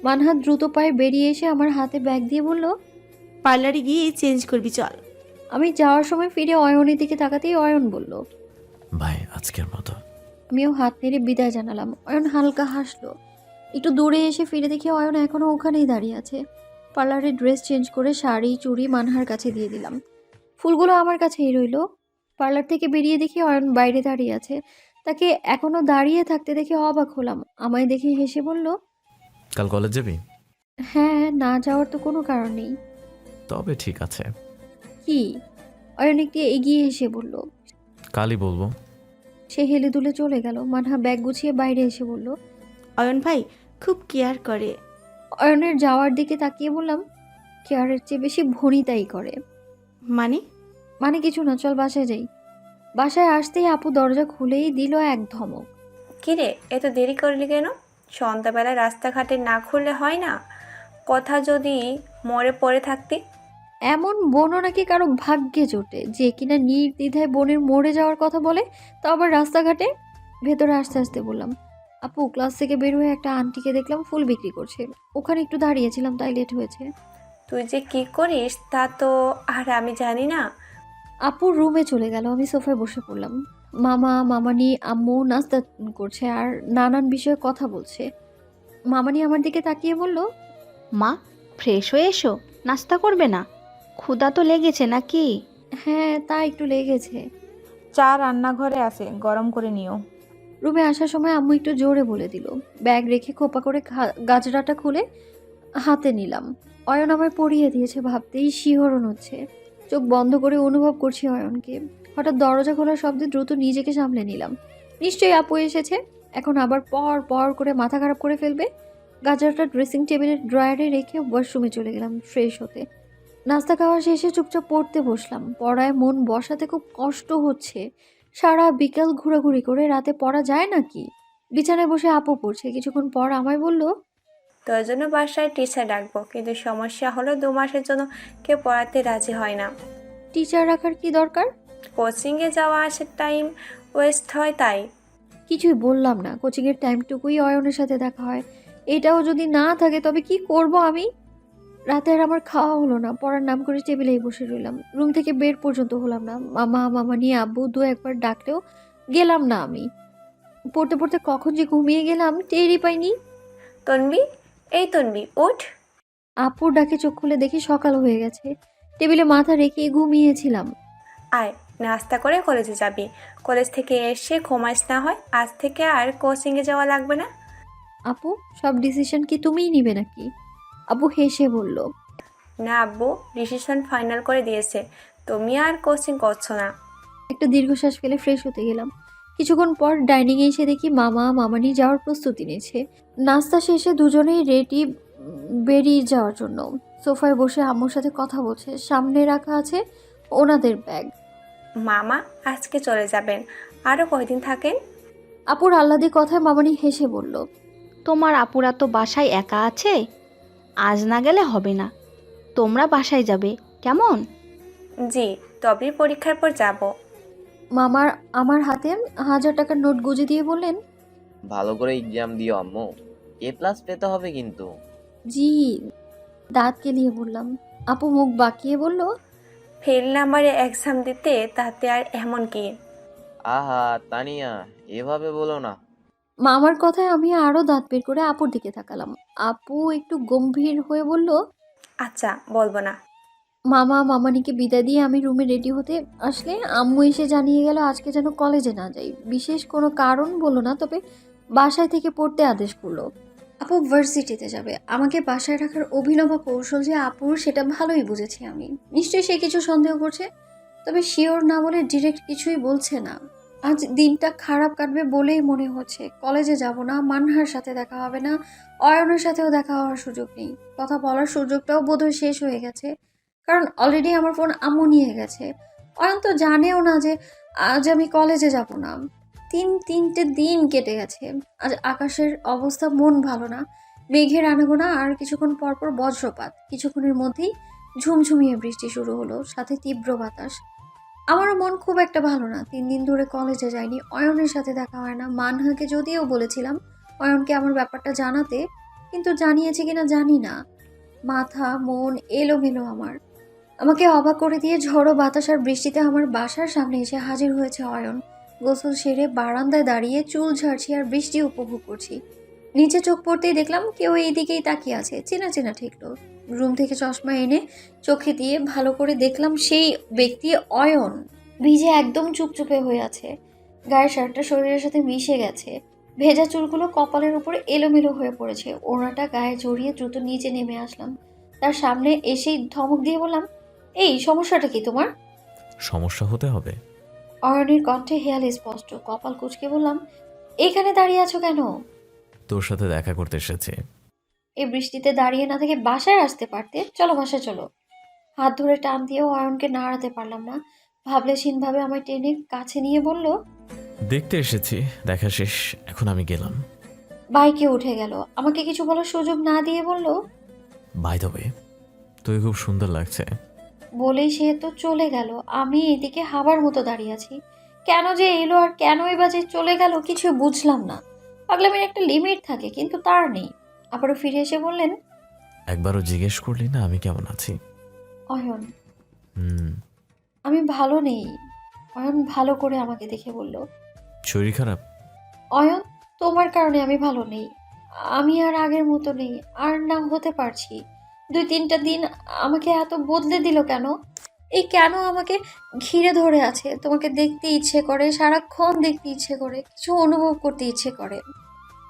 মানহা দ্রুত পায়ে বেরিয়ে এসে আমার হাতে ব্যাগ দিয়ে বলল, পার্লারে গিয়ে চেঞ্জ করবি, চল। আমি যাওয়ার সময় ফিরে অয়নের দিকে তাকাতেই অয়ন বলল, ভাই আজকের মতো। আমিও হাত নেড়ে বিদায় জানালাম। অয়ন হালকা হাসলো। একটু দূরে এসে ফিরে দেখি অয়ন এখনো ওখানেই দাঁড়িয়ে আছে। পার্লারে ড্রেস চেঞ্জ করে শাড়ি চুড়ি মানহার কাছে দিয়ে দিলাম। ফুলগুলো আমার কাছেই রইল। পার্লার থেকে বেরিয়ে দেখি অয়ন বাইরে দাঁড়িয়ে আছে। তাকে এখনো দাঁড়িয়ে থাকতে দেখে অবাক হলাম। আমায় দেখে হেসে বলল, কাল কলেজ যাবি? হ্যাঁ, না যাওয়ার তো কোনো কারণ নেই। তবে ঠিক আছে। কি? অয়ন একটু এগিয়ে এসে বলল। কালই বলবো। সে হেলে দুলে চলে গেল। মানহা ব্যাগ গুছিয়ে বাইরে এসে বলল, অয়ন ভাই খুব কেয়ার করে। অয়নের যাওয়ার দিকে তাকিয়ে বললাম, কেয়ারের চেয়ে বেশি ভনিতাই করে। মানে? মানে কিছু না, চল বাসায় যাই। বাসায় আসতেই আপু দরজা খুলেই দিল এক ধমক। কিরে, এত দেরি করলি কেন? সন্ধ্যাবেলায় রাস্তাঘাটে না খুললে হয় না? কথা যদি মরে পড়ে থাকতি। এমন বোনও নাকি কারো ভাগ্যে জোটে যে কিনা নির্দ্বিধায় বোনের মরে যাওয়ার কথা বলে, তা আবার রাস্তাঘাটে। ভেতরে আসতে আসতে বললাম, আপু ক্লাস থেকে বের হয়ে একটা আন্টিকে দেখলাম ফুল বিক্রি করছে, ওখানে একটু দাঁড়িয়েছিলাম, তাই লেট হয়েছে। তুই যে কি করিস তা তো আর আমি জানি না। আপুর রুমে চলে গেল। আমি সোফায় বসে পড়লাম। মামা মামানি আম্মু নাস্তা করছে আর নানান বিষয়ে কথা বলছে। মামানি আমার দিকে তাকিয়ে বলল, মা, ফ্রেশ হয়ে এসো, নাস্তা করবে না? ক্ষুধা তো লেগেছে নাকি? হ্যাঁ, তা একটু লেগেছে। চা রান্নাঘরে আছে, গরম করে নিও। রুমে আসার সময় আম্মু একটু জোরে বলে দিল। ব্যাগ রেখে খোপা করে গাজরাটা খুলে হাতে নিলাম। অয়ন আমায় পরিয়ে দিয়েছে, ভাবতেই শিহরণ হচ্ছে। চোখ বন্ধ করে অনুভব করছি অয়নকে। হঠাৎ দরজা খোলার শব্দে দ্রুত নিজেকে সামলে নিলাম। নিশ্চয়ই আপু এসেছে, এখন আবার পর পর করে মাথা খারাপ করে ফেলবে। গাজরটা ড্রেসিং টেবিলের ড্রয়ারে রেখে ওয়াশরুমে চলে গেলাম ফ্রেশ হতে। নাস্তা খাওয়া শেষে চুপচাপ পড়তে বসলাম। পড়ায় মন বসাতে খুব কষ্ট হচ্ছে। সারা বিকেল ঘোরাঘুরি করে রাতে পড়া যায় নাকি? বিছানায় বসে আপু পড়ছে। কিছুক্ষণ পর আমায় বলল, তোর জন্য বাসায় টিচার ডাকবো, কিন্তু সমস্যা হলো 2 মাসের জন্য কেউ পড়াতে রাজি হয় না। টিচার রাখার কি দরকার? কোচিংয়ে যাওয়া আসার টাইম ওয়েস্ট হয় তাই। কিছুই বললাম না। কোচিংয়ের টাইমটুকুই অয়নের সাথে দেখা হয়, এটাও যদি না থাকে তবে কি করব আমি? রাতে আর আমার খাওয়া হলো না, পড়ার নাম করে টেবিলেই বসে রইলাম। রুম থেকে বের পর্যন্ত হলাম না। মামা মামা নিয়ে আব্বু দু একবার ডাকলেও গেলাম না আমি। পড়তে পড়তে কখন যে ঘুমিয়ে গেলাম টেরই পাইনি। তন্বী, এই তন্বী, ওঠ। আপুর ডাকে চোখ খুলে দেখি সকাল হয়ে গেছে। টেবিলে মাথা রেখে ঘুমিয়েছিলাম। আয়, নাস্তা করে কলেজে যাবি। কলেজ থেকে এসে ঘুমাইস না হয়। আজ থেকে আর কোচিংয়ে যাওয়া লাগবে না। আপু, সব ডিসিশন কি তুমিই নিবে নাকি? আপু হেসে বলল। না আব্বু, ডিসিশন ফাইনাল করে দিয়েছে, তুমি আর কোচিং করছো না। একটা দীর্ঘশ্বাস ফেলে ফ্রেশ হতে গেলাম। কিছুক্ষণ পর ডাইনিংয়ে এসে দেখি মামা মামানি যাওয়ার প্রস্তুতি নিয়েছে। নাস্তা শেষে দুজনেই রেডি বেরিয়ে যাওয়ার জন্য। সোফায় বসে আম্মুর সাথে কথা বলছে। সামনে রাখা আছে ওনাদের ব্যাগ। মামা আজকে চলে যাবেন, আরও কয়দিন থাকেন? আপুর আহ্লাদি কথায় মামানি হেসে বলল। তোমার আপুরা তো বাসায় একা আছে, আজ না গেলে হবে না। তোমরা বাসায় যাবে কেমন? জি, তবে পরীক্ষার পর যাব। মামার আমার হাতে 1000 টাকার নোট গুজে দিয়ে বললেন, ভালো করে এক্সাম দিও আম্মু, A+ পেতে হবে কিন্তু। জি। দাঁত কেলিয়ে বললাম। আপু মুখ বাঁকিয়ে বলল, ফেল নাম্বারে এক্সাম দিতে তাতে আর এমন কি? আহা তানিয়া, এভাবে বলো না। মামার কথায় আমি আরো দাঁত বের করে আপুর দিকে তাকালাম। আপু একটু গম্ভীর হয়ে বলল, আচ্ছা, বলবো না। মামা মামানিকে বিদায় দিয়ে আমি রুমে রেডি হতে আসলে আম্মু এসে জানিয়ে গেল আজকে যেন কলেজে না যাই। বিশেষ কোনো কারণ বললো না, তবে বাসায় থেকে পড়তে আদেশ করলো। আপু ভার্সিটিতে যাবে, আমাকে বাসায় রাখার অভিনব কৌশল যে আপুর সেটা ভালোই বুঝেছি আমি। নিশ্চয়ই সে কিছু সন্দেহ করছে, তবে শিওর না বলে ডিরেক্ট কিছুই বলছে না। আজ দিনটা খারাপ কাটবে বলেই মনে হচ্ছে। কলেজে যাব না, মানহার সাথে দেখা হবে না, অয়নের সাথেও দেখা হওয়ার সুযোগ নেই। কথা বলার সুযোগটাও বোধহয় শেষ হয়ে গেছে, কারণ অলরেডি আমার ফোন আম্মু নিয়ে গেছে। অয়ন তো জানেও না যে আজ আমি কলেজে যাব না। তিনটে দিন কেটে গেছে। আজ আকাশের অবস্থা মন ভালো না, মেঘের আনাগোনা, আর কিছুক্ষণ পরপর বজ্রপাত। কিছুক্ষণের মধ্যেই ঝুমঝুমিয়ে বৃষ্টি শুরু হলো, সাথে তীব্র বাতাস। আমারও মন খুব একটা ভালো না। 3 দিন ধরে কলেজে যাইনি, অয়নের সাথে দেখা হয় না। মানহাকে যদিও বলেছিলাম অয়নকে আমার ব্যাপারটা জানাতে, কিন্তু জানিয়েছে কিনা জানি না। মাথা মন এলোমেলো আমার। আমাকে অবাক করে দিয়ে ঝড়ো বাতাস আর বৃষ্টিতে আমার বাসার সামনে এসে হাজির হয়েছে অয়ন। গোসল সেরে বারান্দায় দাঁড়িয়ে চুল ঝাড়ছি আর বৃষ্টি উপভোগ করছি। নিচে চোখ পড়তেই দেখলাম কেউ এই দিকেই তাকিয়ে আছে। চেনা চেনা ঠেকলো। রুম থেকে চশমা এনে চোখে দিয়ে ভালো করে দেখলাম সেই ব্যক্তি অয়ন। ভিজে একদম চুপচুপে হয়ে আছে, গায়ের শার্টটা শরীরের সাথে মিশে গেছে, ভেজা চুলগুলো কপালের উপরে এলোমেলো হয়ে পড়েছে। ওড়নাটা গায়ে জড়িয়ে দ্রুত নিচে নেমে আসলাম। তার সামনে এসেই ধমক দিয়ে বললাম, এই সমস্যাটা কি তোমার? সমস্যা হতে হবে? অয়নের কণ্ঠে হেয়াল স্পষ্ট। কপাল কুঁচকে বললাম, এখানে দাঁড়িয়ে আছো কেন? তোর সাথে দেখা করতে এসেছে। এই বৃষ্টিতে দাঁড়িয়ে না থেকে বাসায় আসতে পারতে। চলো বাসায় চলো। হাত ধরে টান দিয়েও অয়নকে নাড়াতে পারলাম না। ভাবলেশীনভাবে আমায় টেনে কাছে নিয়ে বলল, দেখতে এসেছি, দেখা শেষ, এখন আমি গেলাম। বাইকে উঠে গেল। আমাকে কিছু বলার সুযোগ না দিয়ে বলল, বাই দ্য ওয়ে, তুই খুব সুন্দর লাগছে। বলেই সে তো চলে গেল। আমি এদিকে হাবার মতো দাঁড়িয়ে আছি। কেন যে এলো আর কেনই বা যে চলে গেল কিছু বুঝলাম না। পাগলামির একটা লিমিট থাকে, কিন্তু তার নেই। আবারও ফিরে এসে বললেন, একবারও জিজ্ঞেস করলি না আমি কেমন আছি? অয়ন, হুম। আমি ভালো নেই। অয়ন ভালো করে আমাকে দেখে বলল, শরীর খারাপ? অয়ন, তোমার কারণে আমি ভালো নেই। আমি আর আগের মতো নেই, আর না হতে পারছি। 2-3টা দিন আমাকে এত বদলে দিল কেন? এই কেন আমাকে ঘিরে ধরে আছে? তোমাকে দেখতে ইচ্ছে করে, সারাক্ষণ দেখতে ইচ্ছে করে, কিছু অনুভব করতে ইচ্ছে করে।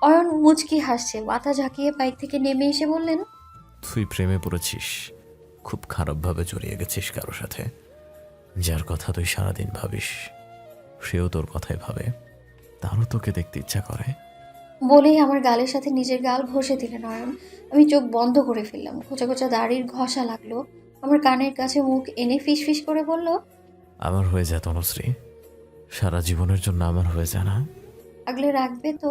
অয়ন মুচকি হাসছে, মাথা ঝাঁকিয়ে বাইক থেকে নেমে এসে বললেন, তুই প্রেমে পড়েছিস, খুব খারাপভাবে জড়িয়ে গেছিস কারো সাথে। যার কথা তুই সারাদিন ভাবিস সেও তোর কথাই ভাবে, তারও তোকে দেখতে ইচ্ছা করে। বলেই আমার গালের সাথে নিজের গাল ঘষে দিলেন অয়ন। আমি চোখ বন্ধ করে ফেললাম। খোঁচা খোঁচা দাড়ির ঘষা লাগলো। আমার কানের কাছে মুখ এনে ফিসফিস করে বলল, আমার হয়ে যা তনুশ্রী, সারা জীবনের জন্য আমার হয়ে যা না। আগলে রাখবে তো?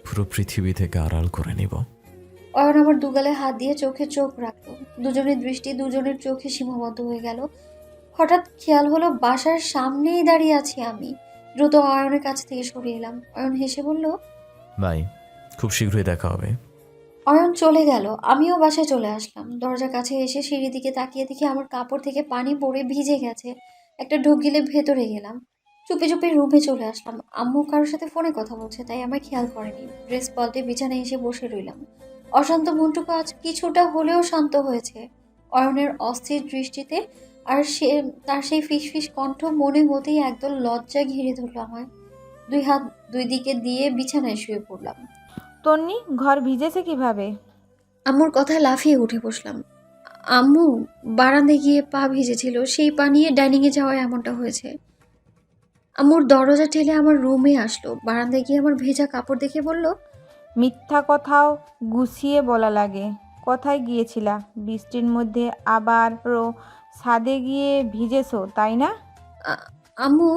পুরো পৃথিবী থেকে আড়াল করে নিব। অয়ন আমার দুগালে হাত দিয়ে চোখে চোখ রাখলো। দুজনের দৃষ্টি দুজনের চোখে সীমাবদ্ধ হয়ে গেল। হঠাৎ খেয়াল হলো বাসার সামনেই দাঁড়িয়ে আছি আমি। দ্রুত অয়নের কাছ থেকে সরিয়ে এলাম। অয়ন হেসে বলল, বাই, খুব শীঘ্রই দেখা হবে। অয়ন চলে গেল। আমিও বাসায় চলে আসলাম। দরজার কাছে এসে সিঁড়ির দিকে তাকিয়ে দেখি আমার কাপড় থেকে পানি পড়ে ভিজে গেছে। একটা ঢোক গিলে ভেতরে গেলাম। চুপি চুপি রুমে চলে আসলাম। আম্মু কারোর সাথে ফোনে কথা বলছে, তাই আমার খেয়াল করেনি। ড্রেস পাল্টে বিছানায় এসে বসে রইলাম। অশান্ত মনটুকু আজ কিছুটা হলেও শান্ত হয়েছে অয়নের অস্থির দৃষ্টিতে। আর তার সেই ফিসফিস কণ্ঠ মনে হতেই একদল লজ্জা ঘিরে ধরলো আমায়। দুই হাত দুই দিকে দিয়ে বিছানায় শুয়ে পড়লাম। তন্নি, ঘর ভিজেছে কিভাবে? আম্মুর কথায় লাফিয়ে উঠে বসলাম। আম্মু বারান্দায় গিয়ে পা ভিজেছিল, সেই পা নিয়ে ডাইনিংয়ে যাওয়ায় এমনটা হয়েছে। আম্মুর দরজা ঠেলে আমার রুমে আসলো। বারান্দায় গিয়ে আমার ভেজা কাপড় দেখে বলল, মিথ্যা কথাও গুছিয়ে বলা লাগে। কোথায় গিয়েছিলা? বৃষ্টির মধ্যে আবারও ছাদে গিয়ে ভিজেছো, তাই না? আম্মু।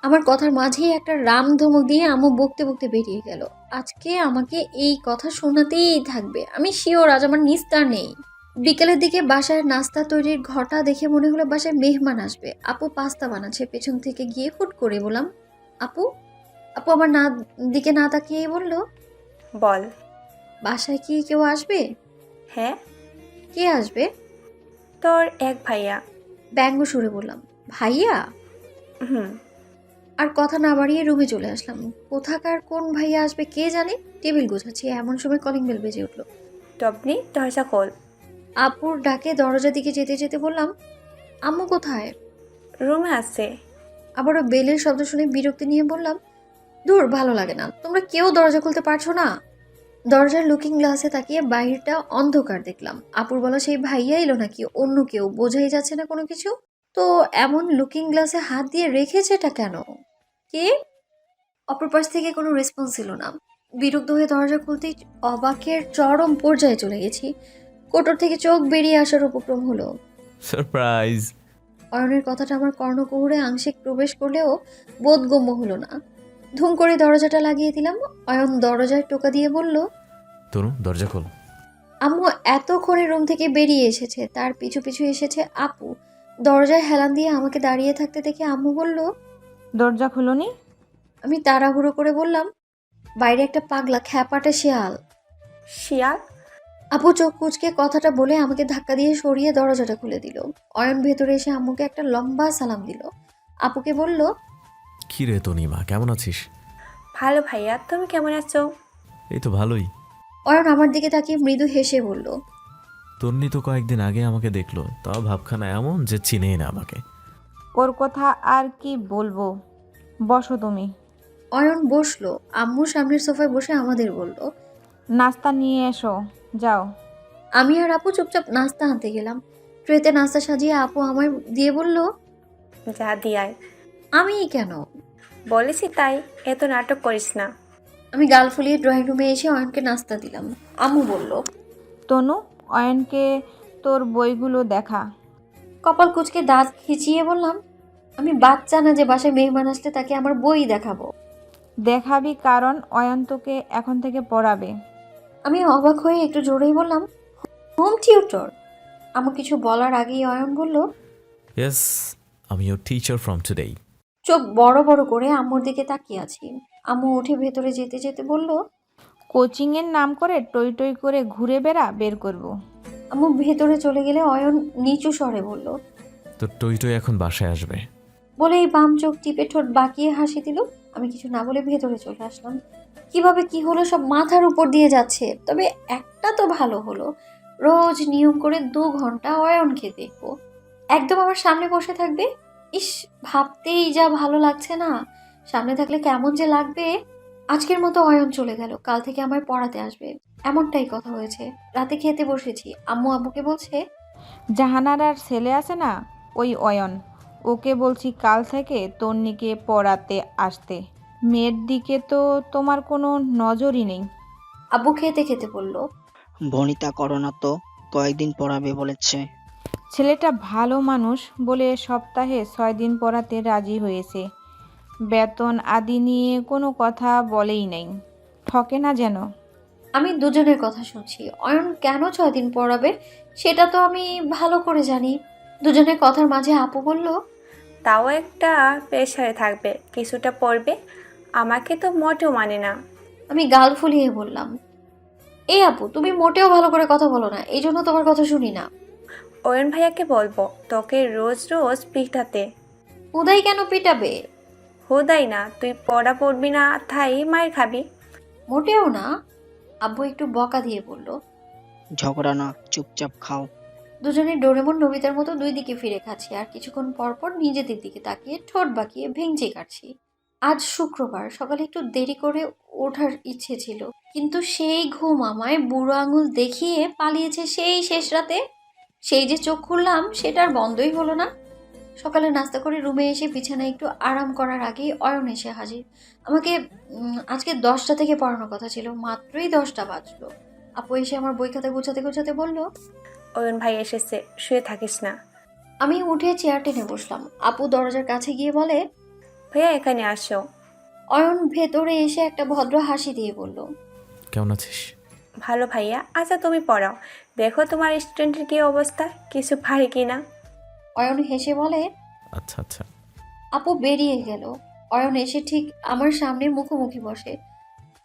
আমার কথার মাঝেই একটা রাম ধমক দিয়ে আম্মু বকতে বকতে বেরিয়ে গেল। আজকে আমাকে এই কথা শোনাতেই থাকবে। আমি শিওর আজ আমার নিস্তার নেই। বিকেলের দিকে বাসায় নাস্তা তৈরির ঘটা দেখে মনে হলো বাসায় মেহমান আসবে। আপু পাস্তা বানাচ্ছে। পেছন থেকে গিয়ে হুট করে বললাম, আপু। আপু আমার দিকে না তাকিয়ে বলল, বল। বাসায় কি কেউ আসবে? হ্যাঁ, কে আসবে? তোর এক ভাইয়া। ব্যঙ্গ সুরে বললাম, ভাইয়া? হুম। আর কথা না বাড়িয়ে রুমে চলে আসলাম। কোথাকার কোন ভাইয়া আসবে কে জানে। টেবিল গোছাচ্ছি, এমন সময় কলিং বেল বেজে উঠলো। টপনি, দরজা খোল। আপুর ডাকে দরজার দিকে যেতে যেতে বললাম, আম্মু কোথায়? রুমে আছে। আবারও বেলের শব্দ শুনে বিরক্তি নিয়ে বললাম, দূর, ভালো লাগে না। তোমরা কেউ দরজা খুলতে পারছো না? দরজার লুকিং গ্লাসে তাকিয়ে বাইরেটা অন্ধকার দেখলাম। আপুর বলা সেই ভাইয়া এলো নাকি অন্য কেউ বোঝাই যাচ্ছে না কোনো কিছু। তো এমন লুকিং গ্লাসে হাত দিয়ে রেখেছেটা কেন? কে? অপর পাশ থেকে কোনো রেসপন্স ছিল না। বিরক্ত হয়ে দরজা খুলতেই অবাকের চরম পর্যায়ে চলে গেছি। কোটর থেকে চোখ বেরিয়ে আসার উপক্রম হলো। সারপ্রাইজ! অয়নের কথাটা আমার কর্ণকুহরে আংশিক প্রবেশ করলেও বোধগম্য হলো না। ধুম করে দরজাটা লাগিয়ে দিলাম। অয়ন দরজায় টোকা দিয়ে বলল, তনু, দরজা খোল। আম্মু এতক্ষণে রুম থেকে বেরিয়ে এসেছে। তার পিছু পিছু এসেছে আপু। দরজায় হেলান দিয়ে আমাকে দাঁড়িয়ে থাকতে দেখে আম্মু বলল, দরজা খুলোনি? আমি তাড়াহুড়ো করে বললাম, বাইরে একটা পাগলা খ্যাপাটে শেয়াল। শিয়াল? আপু চোখ কুচকে কথাটা বলে আমাকে ধাক্কা দিয়ে সরিয়ে দরজাটা খুলে দিল। অয়ন ভেতরে এসে আম্মুকে একটা লম্বা সালাম দিল। আপুকে বলল, কি রে তনিমা, কেমন আছিস? ভালো ভাইয়া, তুমি কেমন আছো? এই তো ভালোই। অয়ন আমার দিকে তাকিয়ে মৃদু হেসে বলল, তন্নি তো কয়েকদিন আগে আমাকে দেখলো, তাও ভাবখানা এমন যে চিনেই না আমাকে। ওর কথা আর কি বলবো, বসো তুমি। অয়ন বসলো। আম্মু সামনের সোফায় বসে আমাদের বলল, নাস্তা নিয়ে এসো, যাও। আমি আর আপু চুপচাপ নাস্তা আনতে গেলাম। ট্রেতে নাস্তা সাজিয়ে আপু আমায় দিয়ে বলল, যা দিয়ায়। আমি কেন? বলেছি তাই, এত নাটক করিস না। আমি গাল ফুলিয়ে ড্রয়িং রুমে এসে অয়নকে নাস্তা দিলাম। আম্মু বলল, তনু, অয়নকে তোর বইগুলো দেখা। কপাল কুচকে দাঁত খিচিয়ে বললাম, আমি বাচ্চা না যে বাসায় মেহমান আসলে তাকে আমার বই দেখাবো। দেখাবি, কারণ অয়ন তোকে এখন থেকে পড়াবে। আমি অবাক হয়ে একটু জোরেই বললাম, হোম টিউটর? আমার কিছু বলার আগেই অয়ন বলল, ইয়েস, আমি ইউর টিচার ফ্রম টুডে। চোখ বড় বড় করে আম্মুর দিকে তাকিয়ে আছি। আম্মু উঠে ভেতরে যেতে যেতে বলল, কোচিংয়ের নাম করে টই টই করে ঘুরে বের করব। আম্মু ভেতরে চলে গেলে অয়ন নিচু স্বরে বলল, তো টই টই এখন বাসায় আসবে। বলে এই বাম চোখ টিপে ঠোঁট বাঁকিয়ে হাসি দিল। আমি কিছু না বলে ভেতরে চলে আসলাম। কিভাবে কি হলো সব মাথার উপর দিয়ে যাচ্ছে। তবে একটা তো ভালো হলো, রোজ নিয়ম করে 2 ঘন্টা অয়নকে দেখবো। একদম আমার সামনে বসে থাকবে। ইস, ভাবতেই যা ভালো লাগছে না। সামনে থাকলে কেমন যে লাগবে। আজকের মতো অয়ন চলে গেল, কাল থেকে আমায় পড়াতে আসবে এমনটাই কথা হয়েছে। রাতে খেতে বসেছি। আম্মু আব্বুকে বলছে, জাহানার আর ছেলে আছে না, ওই অয়ন, ওকে বলছি কাল থেকে তন্নিকে পড়াতে আসতে। মেয়ের দিকে তো তোমার কোনো নজরই নেই। আব্বু খেতে খেতে বলল, ভনিতা করো না তো, কয়েকদিন পড়াবে বলেছে। ছেলেটা ভালো মানুষ বলে সপ্তাহে 6 দিন পড়াতে রাজি হয়েছে। বেতন আদি নিয়ে কোনো কথা বলেই নাই, ঠকে না যেন। আমি দুজনের কথা শুনছি। অয়ন কেন 6 দিন পড়াবে সেটা তো আমি ভালো করে জানি। দুজনের কথার মাঝে আপু বলল, তাও একটা প্রেশারে থাকবে, কিছুটা পড়বে। আমাকে তো মোটেও মানে না। আমি গাল ফুলিয়ে বললাম, এই আপু তুমি মোটেও ভালো করে কথা বলো না, এই জন্য তোমার কথা শুনি না। অয়ন ভাইয়াকে বলবো তোকে রোজ রোজ পিঠাতে। উদয় কেন পিটাবে? হুদাই না, তুই পড়া পড়বি না, থাই মায়ের খাবি। মোটেও না। আব্বু একটু বকা দিয়ে বলল। ঝগড়া না, চুপচাপ খাও। দুজনে ডোরেমন নবিতার মতো দুই দিকে ফিরে খাচ্ছি, আর কিছুক্ষণ পর পর নিজেদের দিকে তাকিয়ে ঠোঁট বাঁকিয়ে ভেঙচি কাটছি। আজ শুক্রবার সকালে একটু দেরি করে ওঠার ইচ্ছে ছিল, কিন্তু সেই ঘুম আমায় বুড়ো আঙুল দেখিয়ে পালিয়েছে সেই শেষ রাতে। সেই যে চোখ খুললাম সেটা আর বন্ধই হলো না। সকালে নাস্তা করে রুমে এসে বিছানায় একটু আরাম করার আগেই অয়ন এসে হাজির। আমাকে আজকে 10টা থেকে পড়ানোর কথা ছিল, মাত্রই 10টা বাজলো। আপু এসে আমার বই খাতা গোছাতে গোছাতে বলল, অয়ন ভাই এসেছে, শুয়ে থাকিস না। আমি উঠে চেয়ার টেনে বসলাম। আপু দরজার কাছে গিয়ে বলে, ভাইয়া এখানে আসো। অয়ন ভেতরে এসে একটা ভদ্র হাসি দিয়ে বলল, কেমন আছিস? ভালো ভাইয়া। আচ্ছা তুমি পড়াও, দেখো তোমার স্টুডেন্টের কী অবস্থা, কিছু পারে কি না। অয়ন হেসে বলে। আচ্ছা আচ্ছা। আপু বেরিয়ে গেল। অয়ন এসে ঠিক আমার সামনে মুখোমুখি বসে।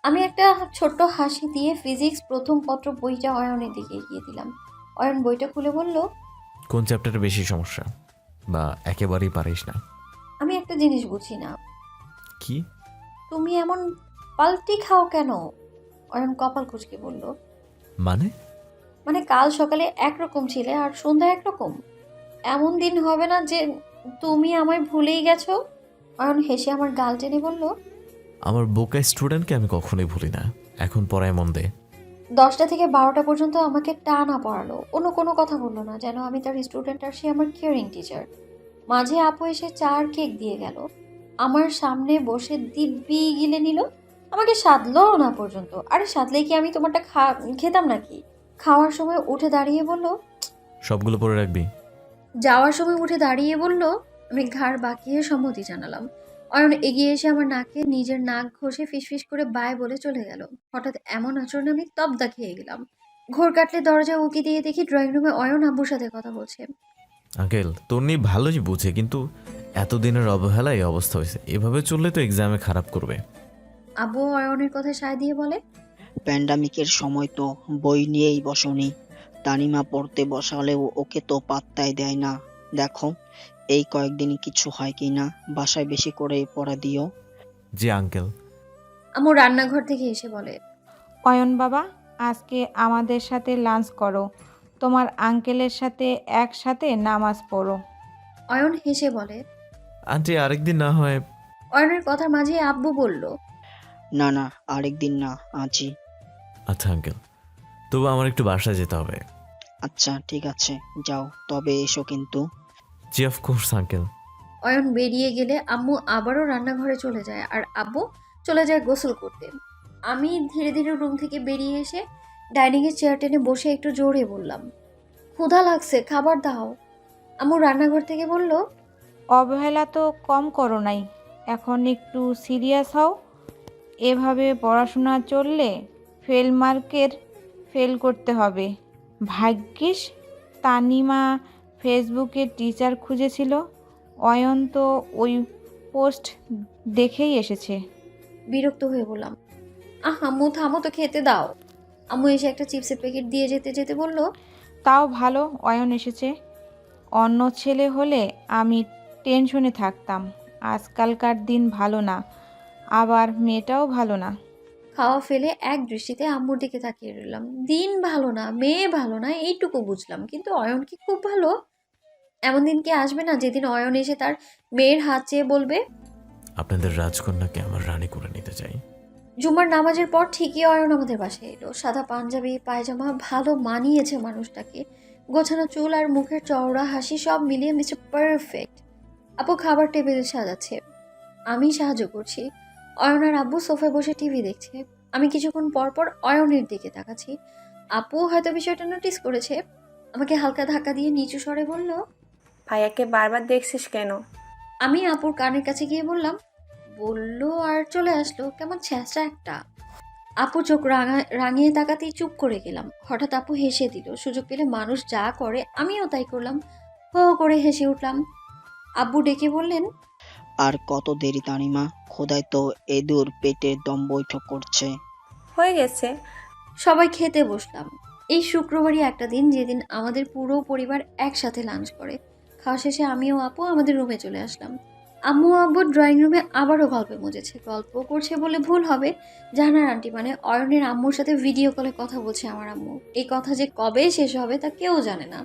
আমি একটা ছোট্ট হাসি দিয়ে ফিজিক্স প্রথম পত্র বইটা অয়নের দিকে এগিয়ে দিলাম। অয়ন বইটা খুলে বলল, কোন চ্যাপ্টারে বেশি সমস্যা, বা একেবারেই পারিস না? আমি একটা জিনিস বুঝি না, কি? তুমি এমন পাল্টি খাও কেন? অয়ন কপাল কুঁচকে বলল, মানে? মানে কাল সকালে একরকম ছিলে আর সন্ধ্যা একরকম। এমন দিন হবে না যে তুমি আমায় ভুলেই গেছো? অয়ন হেসে আমার গাল টেনে বলল, আমার বোকা স্টুডেন্টকে আমি কখনোই ভুলি না। এখন পড়ায় মন দে। 10টা থেকে 12টা পর্যন্ত আমাকে টানা পড়ালো, অন্য কোনো কথা বললো না, যেন আমি তার স্টুডেন্ট আর সে আমার কেয়ারিং টিচার। মাঝে আপু এসে চার কেক দিয়ে গেল, আমার সামনে বসে দিব্যি গিলে নিল। আমাকে সাধলো না পর্যন্ত। আরে সাধলে কি আমি তোমারটা খেতাম নাকি? খাওয়ার সময় উঠে দাঁড়িয়ে বলল, সবগুলো পড়ে রাখবি। যাওয়ার সময় উঠে দাঁড়িয়ে বলল। আমি ঘাড় বাঁকিয়ে সম্মতি জানালাম। অয়ন এগিয়ে এসে আমার নাকে নিজের নাক ঘষে ফিসফিস করে বায় বলে চলে গেল। হঠাৎ এমন আচরণে আমি তবদা খেয়ে গেলাম। ঘোর কাটলে দরজা উকি দিয়ে দেখি ড্রয়িং রুমে অয়ন আব্বুর সাথে কথা বলছে। আঙ্কেল তোর নিয়ে ভালোই বুঝে, কিন্তু এতদিনের অবহেলায় এই অবস্থা হয়েছে। এভাবে চললে তো এক্সামে খারাপ করবে। আব্বু অয়নের কথায় সায় দিয়ে বলে, প্যান্ডামিকের সময় তো বই নিয়েই বসনি। তানিমা পড়তে বসালেও ওকে তো পাত্তাই দেয় না। দেখো এই কয়েকদিনই কিছু হয় কি না, বাসায় বেশি করে পড়া দিও। জি আঙ্কেল। আম্মু রান্নাঘর থেকে এসে বলে, অয়ন বাবা, আজকে আমাদের সাথে লাঞ্চ করো, তোমার আঙ্কেলের সাথে একসাথে নামাজ পড়ো। অয়ন হেসে বলে। আন্টি আরেকদিন না হয়? অয়নের কথার মাঝে আব্বু বলল, না না, আরেকদিন না, আজই। আচ্ছা আঙ্কেল, তবু আমার একটু বাসায় যেতে হবে। আচ্ছা ঠিক আছে, যাও, তবে এসো কিন্তু। জি অফকোর্স আঙ্কেল। অয়ন বেরিয়ে গেলে আম্মু আবারও রান্নাঘরে চলে যায়, আর আব্বু চলে যায় গোসল করতে। আমি ধীরে ধীরে রুম থেকে বেরিয়ে এসে ডাইনিংয়ের চেয়ার টেনে বসে একটু জোরে বললাম, ক্ষুধা লাগছে, খাবার দাও। আম্মু রান্নাঘর থেকে বলল, অবহেলা তো কম করো নাই, এখন একটু সিরিয়াস হও। এভাবে পড়াশোনা চললে ফেল করতে হবে। ভাগ্যিস তানিমা ফেসবুকে টিচার খুঁজেছিল, অয়ন তো ওই পোস্ট দেখেই এসেছে। বিরক্ত হয়ে বললাম, আম্মু থামো তো, খেতে দাও। আম্মু এসে একটা চিপসের প্যাকেট দিয়ে যেতে যেতে বলল, তাও ভালো অয়ন এসেছে, অন্য ছেলে হলে আমি টেনশনে থাকতাম। আজকালকার দিন ভালো না, আবার মেয়েটাও ভালো না। খাওয়া ফেলে এক দৃষ্টিতে আম্মুর দিকে তাকিয়ে রইলাম। দিন ভালো না, মেয়ে ভালো না, এইটুকু বুঝলাম, কিন্তু অয়ন কি খুব ভালো? এমন দিন কি আসবে না যেদিন অয়ন এসে তার মেয়ের হাত চেয়ে বলবে, আপনাদের রাজকন্যাকে আমার রানী করে নিতে চাই। জুমার নামাজের পর ঠিকই অয়ন আমাদের বাসায় এলো। সাদা পাঞ্জাবি পায়জামা ভালো মানিয়েছে মানুষটাকে, গোছানো চুল আর মুখের চওড়া হাসি সব মিলিয়ে মিস্টার পারফেক্ট। আপু খাবার টেবিল সাজাচ্ছে, আমি সাহায্য করছি। অয়ন আর আব্বু সোফায় বসে টিভি দেখছে। আমি কিছুক্ষণ পর পর অয়নের দিকে তাকাচ্ছি। আপু হয়তো বিষয়টা নোটিস করেছে, আমাকে হালকা ধাক্কা দিয়ে নিচু স্বরে বলল, ভাইয়াকে বারবার দেখছিস কেন? আমি আপুর কানের কাছে গিয়ে বললাম, বললো আর চলে আসলো, কেমন ছ্যাঁচড়া একটা। আপু চোখ রাঙিয়ে তাকাতেই চুপ করে গেলাম। হঠাৎ আপু হেসে দিল। সুযোগ পেলে মানুষ যা করে আমিও তাই করলাম, হো করে হেসে উঠলাম। আব্বু ডেকে বললেন, আর কত দেরি তানিমা, খোদায় তো এদুর পেটের দম বৈঠক করছে। হয়ে গেছে। সবাই খেতে বসলাম। এই শুক্রবারই একটা দিন যেদিন আমাদের পুরো পরিবার একসাথে লাঞ্চ করে। খাওয়া শেষে আমি ও আপু আমাদের রুমে চলে আসলাম। আম্মু ও আব্বু ড্রয়িং রুমে আবারও গল্পে মজেছে। গল্প করছে বলে ভুল হবে, জাহানার আন্টি মানে অয়নের আম্মুর সাথে ভিডিও কলে কথা বলছে আমার আম্মু। এই কথা যে কবে শেষ হবে তা কেউ জানে না।